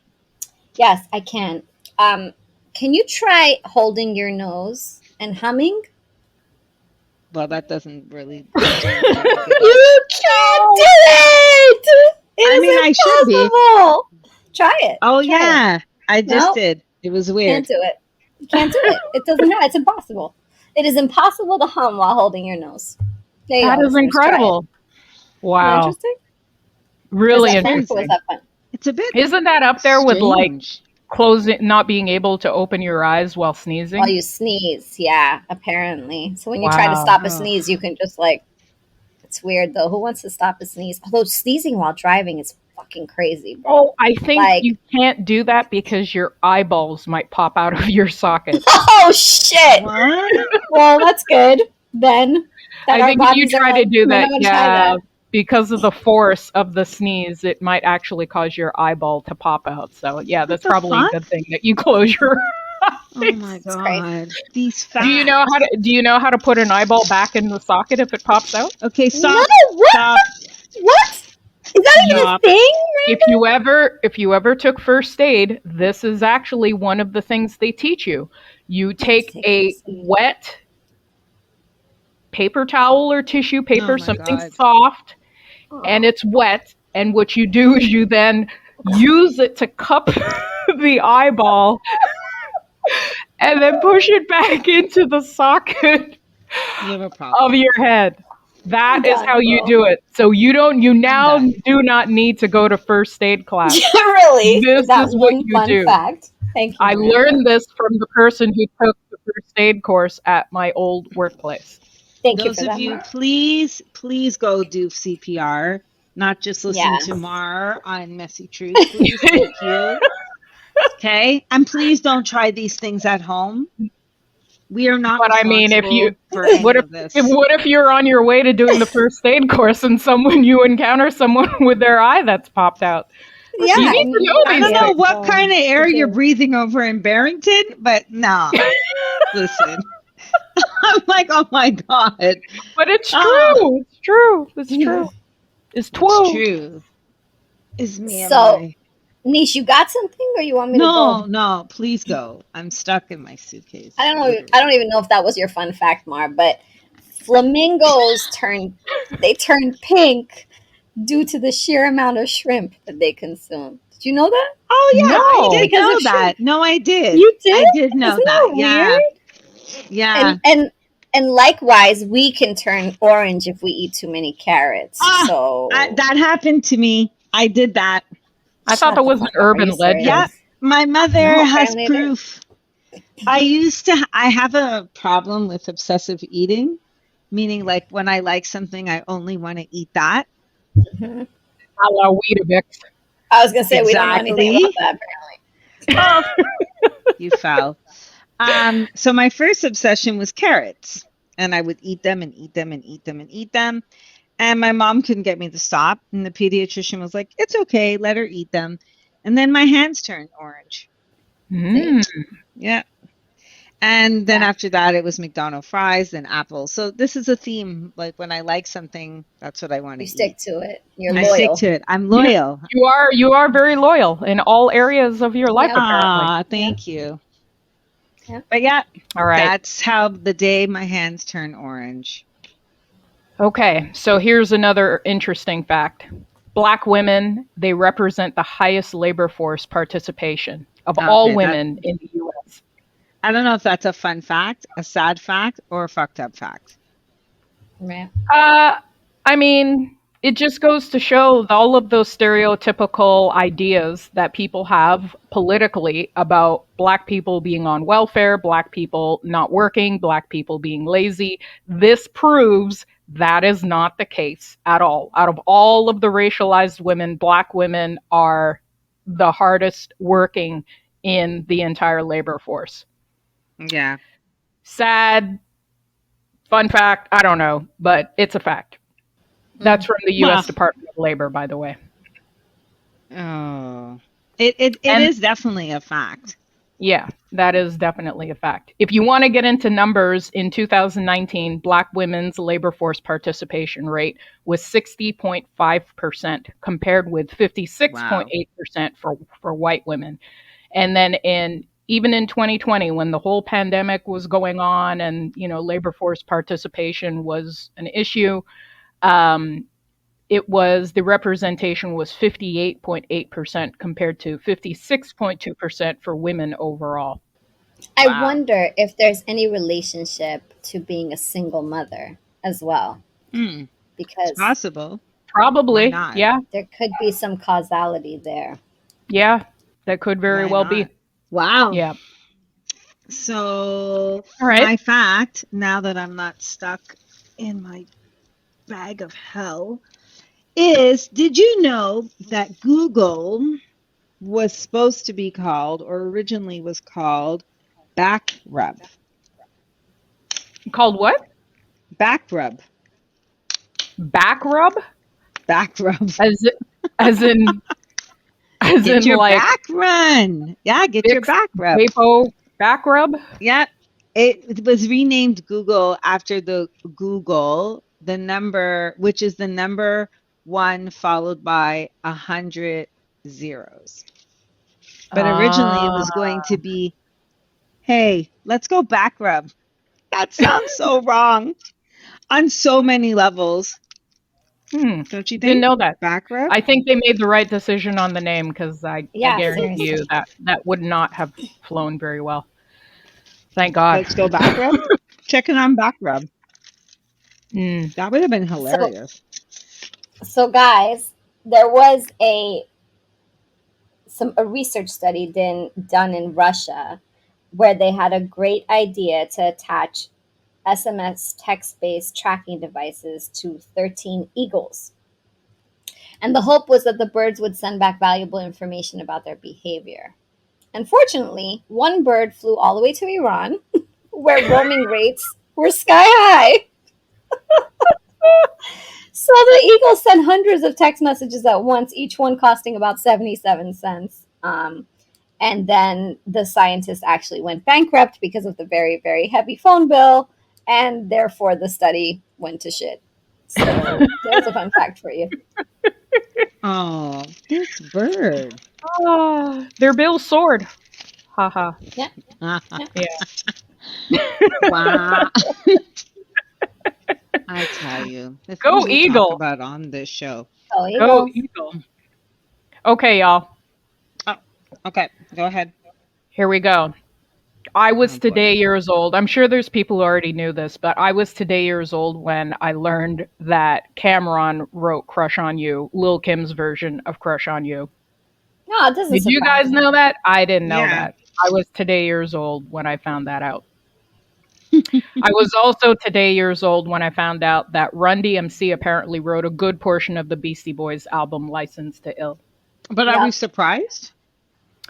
Yes, I can. Can you try holding your nose and humming? Well, that doesn't really do very good. You can't do it! It I is mean, I should be. impossible. Try it. Oh, Try it. yeah. I just No, did. It was can't weird. do it. You can't do it. It doesn't have. It's impossible. It is impossible to hum while holding your nose. There you That go, is listeners. Try it. incredible. Isn't that Wow. interesting? Was Really that fun? Or was interesting. that fun? It's a bit Isn't that up there with like strange. closing, not being able to open your eyes while While sneezing? you sneeze, yeah, apparently. So when you try to Wow. stop a Oh, sneeze, you can just like, it's weird though. Who wants to stop a sneeze? Although sneezing while driving is fucking crazy, bro. Oh, I think Like, you can't do that because your eyeballs might pop out of your socket. oh shit. what? Well, that's good then. That I our think if you bodies are try to like, do we're not that, gonna try yeah, that. because of the force of the sneeze, it might actually cause your eyeball to pop out. So, yeah, What that's the probably a fuck? good thing that you close your Oh my eyes. It's crazy. God. These Do you know facts. how to do you know how to put an eyeball back in the socket if it pops out? Okay, No, stop. what? Stop. What? Is that even a Stop. thing? If you ever took first aid, this is actually one of the things they teach you. You Let's take take a first aid. wet paper towel or tissue Oh paper, my something God. soft, and Oh. it's wet. And what you do is you then use it to cup the eyeball and then push it back into the socket You have a of problem. your head. That is how you Convo. do it. So you now done. do not need to go to first aid class. Really? This That is what one you fun do. fact. Thank you, I Miranda. learned this from the person who took the first aid course at my old workplace. Thank you Those for of that, you, Mark. please go do CPR, not just listen Yes. to Mar on Messy Truth, please. Thank you. Okay? And please don't try these things at home. We are not But I mean, responsible for any of this. what if you're on your way to doing the first aid course and you encounter someone with their eye that's popped out? Yeah, You need and to you know might I these don't be know things. what kind of air to you're do. breathing over in Barrington, but no. Listen. I'm like, oh my God. But it's Oh, true. It's true. It's true. It's it's true. true. Is me and So, my. Niche, you got something, or you want me to go? No, please go. I'm stuck in my suitcase. I don't know. Literally. I don't even know if that was your fun fact, Mar. But flamingos turn pink due to the sheer amount of shrimp that they consume. Did you know that? Oh yeah, I No. did Because know of shrimp. that. No, I did. You did? I did know Isn't that. that Yeah. weird? Yeah. And likewise, we can turn orange if we eat too many carrots. So That happened to me. I did that. I thought shut that the was an fuck up. Are you urban legend. Yeah. serious? My mother No, has apparently it is. proof. I have a problem with obsessive eating, meaning like when I like something, I only want to eat that. Mhm. A la Weetabix. I was gonna say we don't know anything about Exactly. that. Oh, you fell. So my first obsession was carrots, and I would eat them and eat them and eat them and eat them. And my mom couldn't get me to stop. And the pediatrician was like, it's okay, let her eat them. And then my hands turned orange. Mm. Yeah. And then Yeah. after that, it was McDonald's fries, then apples. So this is a theme. Like when I like something, that's what I want to You eat. stick to it. You're I stick loyal. to it. I'm loyal. You are very loyal in all areas of your life, Yep. apparently. Ah, thank you. Yep. But yeah, All right. that's how the day my hands turn orange. Okay, so here's another interesting fact. Black women, they represent the highest labor force participation of all Okay, women in the US. I don't know if that's a fun fact, a sad fact, or a fucked up fact. Right. I mean, it just goes to show all of those stereotypical ideas that people have politically about Black people being on welfare, Black people not working, Black people being lazy. This proves that is not the case at all. Out of all of the racialized women, Black women are the hardest working in the entire labor force. Yeah. Sad, fun fact, I don't know, but it's a fact. That's from the U.S. Department of Labor, by the way. Oh, it And is definitely a fact. yeah, that is definitely a fact. If you want to get into numbers, in 2019, Black women's labor force participation rate was 60.5%, compared with 56.8% for white women. And then even in 2020, when the whole pandemic was going on and labor force participation was an issue, the representation was 58.8% compared to 56.2% for women overall. I Wow. wonder if there's any relationship to being a single mother as well, It's because possible. Why Probably, not? yeah, there could be some causality there. yeah, that could very Why well not? be. Wow. Yeah. So All right. my fact, now that I'm not stuck in my bag of hell, is did you know that Google was supposed to be called, or originally was called, back rub? Called what? Back rub. Back rub? Back rub. As in Get your like back run. Yeah, get your Vicks back rub. Vapo back rub? Yeah. It was renamed Google after the Google, the number, which is the number one followed by 100 zeros. But originally it was going to be, hey, let's go back rub. That sounds so wrong on so many levels. Don't you think? Didn't know that. Back rub? I think they made the right decision on the name, because I Yeah, guarantee you seriously. that would not have flown very well. Thank God. Let's go back rub. Checking on back rub. That would have been hilarious. So guys, there was a research study done in Russia where they had a great idea to attach SMS text-based tracking devices to 13 eagles. And the hope was that the birds would send back valuable information about their behavior. Unfortunately, one bird flew all the way to Iran, where roaming rates were sky high. So the eagle sent hundreds of text messages at once, each one costing about 77 cents. And then the scientists actually went bankrupt because of the very, very heavy phone bill, and therefore the study went to shit. So there's a fun fact for you. Oh, this bird. Their bill soared. Haha. Yeah. Yeah. Wow. I tell you. That's Go what we Eagle. talk about on this show. Go Go Eagles. Eagle. Okay, y'all. Oh, okay. Go ahead. Here we go. I was Oh, boy. today years old. I'm sure there's people who already knew this, but I was today years old when I learned that Cameron wrote Crush on You, Lil Kim's version of Crush on You. No, it doesn't Did you surprise guys me. know that? I didn't know Yeah. that. I was today years old when I found that out. I was also today years old when I found out that Run DMC apparently wrote a good portion of the Beastie Boys album License to Ill. But are we surprised?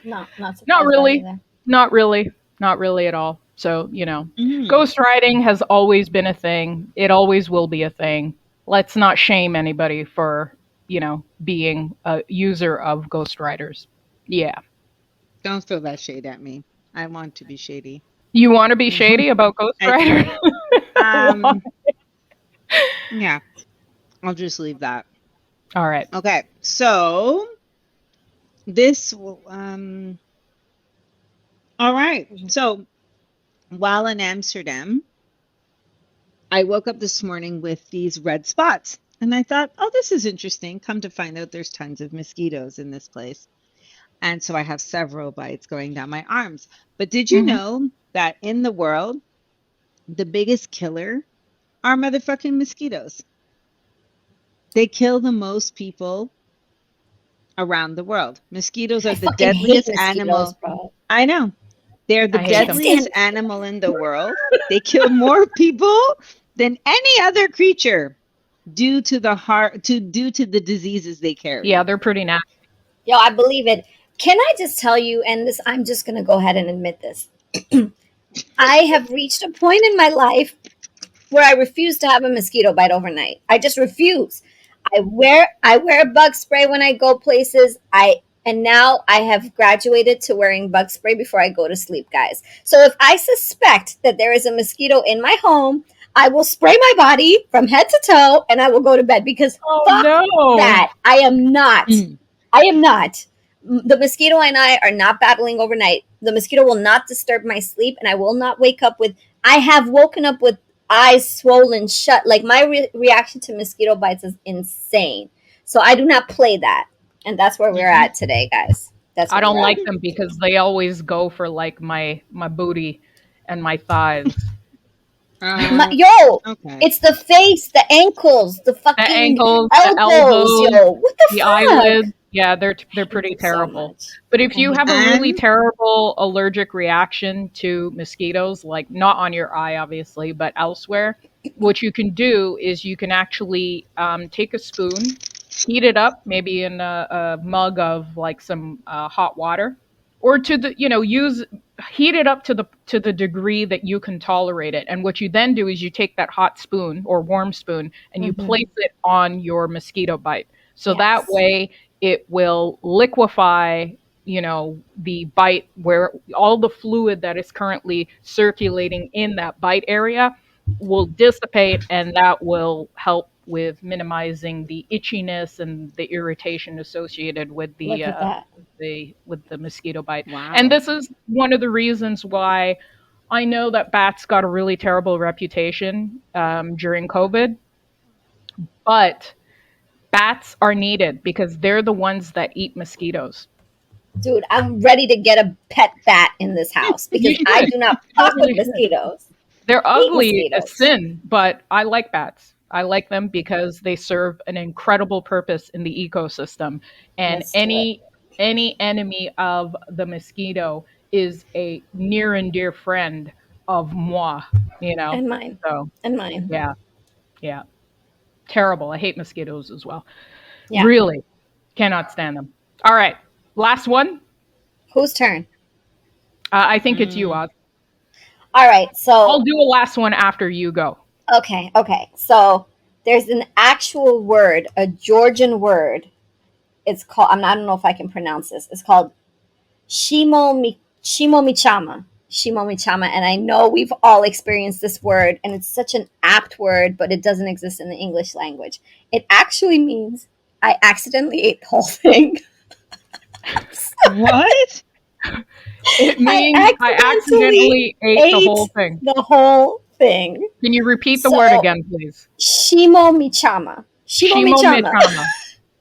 No, not surprised. Not really. Either. Not really. Not really at all. So, you know, Mhm. ghostwriting has always been a thing. It always will be a thing. Let's not shame anybody for, you know, being a user of ghostwriters. Yeah. Don't throw that shade at me. I want to be shady. You want to be shady about ghostwriters? Yeah. I'll just leave that. All right. Okay. So this will all right. So while in Amsterdam, I woke up this morning with these red spots. And I thought, oh, this is interesting. Come to find out there's tons of mosquitoes in this place. And so I have several bites going down my arms. But did you know that in the world, the biggest killer are motherfucking mosquitoes? They kill the most people around the world. Mosquitoes are the deadliest animal. Bro. I know. They're the deadliest animal in the world. They kill more people than any other creature due to the diseases they carry. Yeah, they're pretty nasty. Yo, I believe it. Can I just tell you, and this, I'm just going to go ahead and admit this. I have reached a point in my life where I refuse to have a mosquito bite overnight. I just refuse. I wear bug spray when I go places. And now I have graduated to wearing bug spray before I go to sleep, guys. So if I suspect that there is a mosquito in my home, I will spray my body from head to toe and I will go to bed because fuck that. I am not. The mosquito and I are not battling overnight. The mosquito will not disturb my sleep and I will not wake up with, I have woken up with eyes swollen shut. Like my reaction to mosquito bites is insane. So I do not play that. And that's where we're at today, guys. I don't like them because they always go for like my booty and my thighs. It's the face, the ankles, the fucking ankles, elbows, yo. What the fuck? Eyelids. Yeah, they're pretty terrible. But if you have a really terrible allergic reaction to mosquitoes, like not on your eye, obviously, but elsewhere, what you can do is you can actually take a spoon, heat it up, maybe in a mug of like some hot water, or heat it up to the degree that you can tolerate it. And what you then do is you take that hot spoon or warm spoon and you place it on your mosquito bite. So that way it will liquefy, the bite, where all the fluid that is currently circulating in that bite area will dissipate, and that will help with minimizing the itchiness and the irritation associated with the mosquito bite. Wow. And this is one of the reasons why I know that bats got a really terrible reputation during COVID, but bats are needed because they're the ones that eat mosquitoes. Dude, I'm ready to get a pet bat in this house because I do not fuck with mosquitoes. They're hate ugly as mosquitoes. sin, but I like bats. I like them because they serve an incredible purpose in the ecosystem. And Let's do it. any enemy of the mosquito is a near and dear friend of moi, you know? And mine. So, And mine. yeah, yeah. Terrible. I hate mosquitoes as well. Yeah. Really cannot stand them. All right. Last one. Whose turn? I think it's you, Oz. All right. I'll So, do a last one after you go. okay. So, there's an actual word, a Georgian word. It's called, I don't know if I can pronounce this. It's called Shimomichama. Shimomichama. And I know we've all experienced this word, and it's such an apt word, but it doesn't exist in the English language. It actually means I accidentally ate the whole thing. What? It means I accidentally ate the whole thing. The whole thing. Can you repeat the word again, please? Shimomichama. Shimomichama.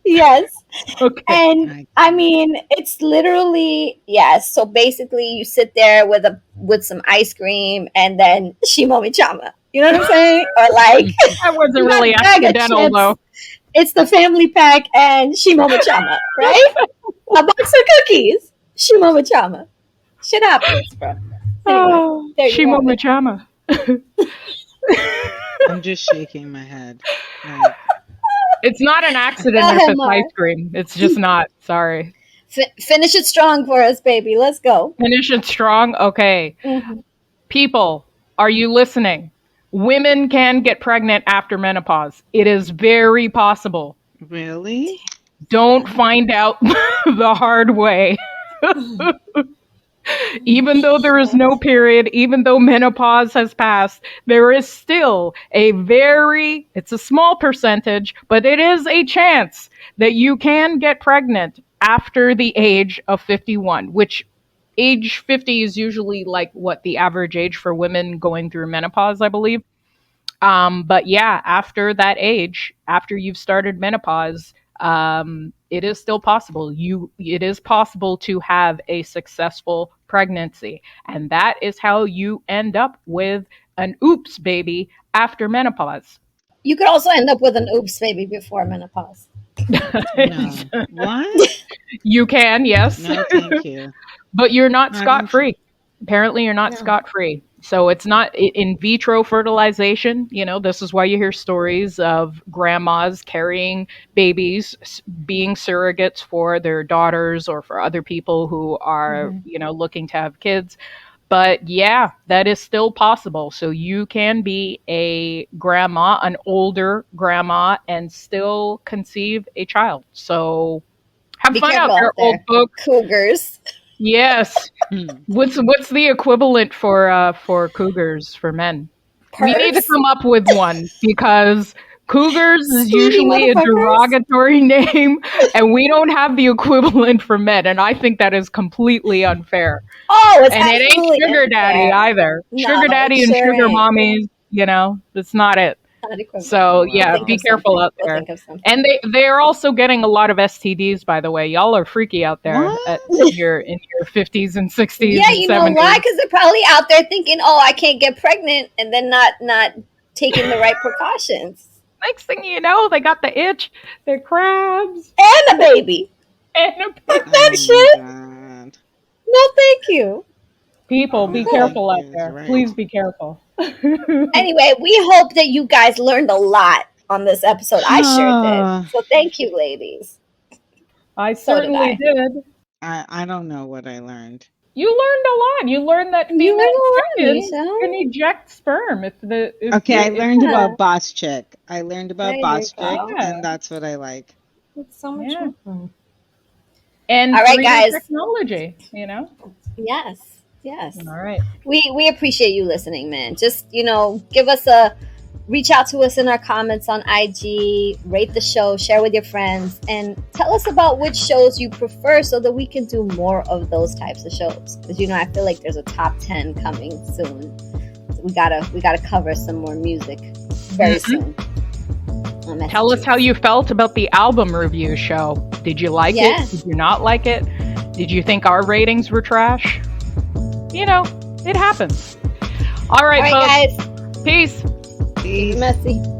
Yes. Okay. And I mean, it's literally, yes. So basically, you sit there with some ice cream and then shimomichama. You know what I'm saying? Or like, that wasn't really accidental, though. It's the family pack and shimomichama, right? A box of cookies. Shimomichama. Shit happens, bro. Anyway, shimomichama. I'm just shaking my head. Like, it's not an accident if it's ice cream. It's just not. Sorry. Finish it strong for us, baby. Let's go. Finish it strong? Okay. Mm-hmm. People, are you listening? Women can get pregnant after menopause. It is very possible. Really? Don't find out the hard way. Even though there is no period, even though menopause has passed, there is still it's a small percentage, but it is a chance that you can get pregnant after the age of 51, which age 50 is usually like what the average age for women going through menopause, I believe. But yeah, after that age, after you've started menopause, it is still possible. It is possible to have a successful pregnancy. And that is how you end up with an oops baby after menopause. You could also end up with an oops baby before menopause. No. What? You can, yes. No, thank you. But you're not scot-free. Apparently you're not scot-free. So it's not in vitro fertilization. You know, this is why you hear stories of grandmas carrying babies, being surrogates for their daughters or for other people who are, you know, looking to have kids. But yeah, that is still possible. So you can be a grandma, an older grandma, and still conceive a child. So have fun out there, old folks. Cougars. Yes. What's the equivalent for cougars for men? Pervs? We need to come up with one because cougars is usually a derogatory name, and we don't have the equivalent for men, and I think that is completely unfair. Oh, it's and it ain't sugar daddy either. No, sugar daddy and sugar mommies, you know, that's not it. So yeah, be careful out there. And they're also getting a lot of STDs, by the way. Y'all are freaky out there in your 50s and 60s. Yeah, you know why? Because they're probably out there thinking, "Oh, I can't get pregnant," and then not taking the right precautions. Next thing you know, they got the itch. They're crabs and a baby. That shit. God. No, thank you. People, be careful out there. Right. Please be careful. Anyway, we hope that you guys learned a lot on this episode. I sure did. So thank you, ladies. I certainly did. I don't know what I learned. You learned a lot. You learned that females can eject sperm. I learned about boss chick. I learned about boss chick, and that's what I like. It's so much fun. And all right, guys. Technology, you know. Yes. All right. We appreciate you listening, man. Just, you know, reach out to us in our comments on IG, rate the show, share with your friends, and tell us about which shows you prefer so that we can do more of those types of shows. Because, you know, I feel like there's a top 10 coming soon. So we gotta cover some more music very soon. Tell us how you felt about the album review show. Did you like it? Did you not like it? Did you think our ratings were trash? You know, it happens. All right, All right, folks. guys. Peace. Keep it messy.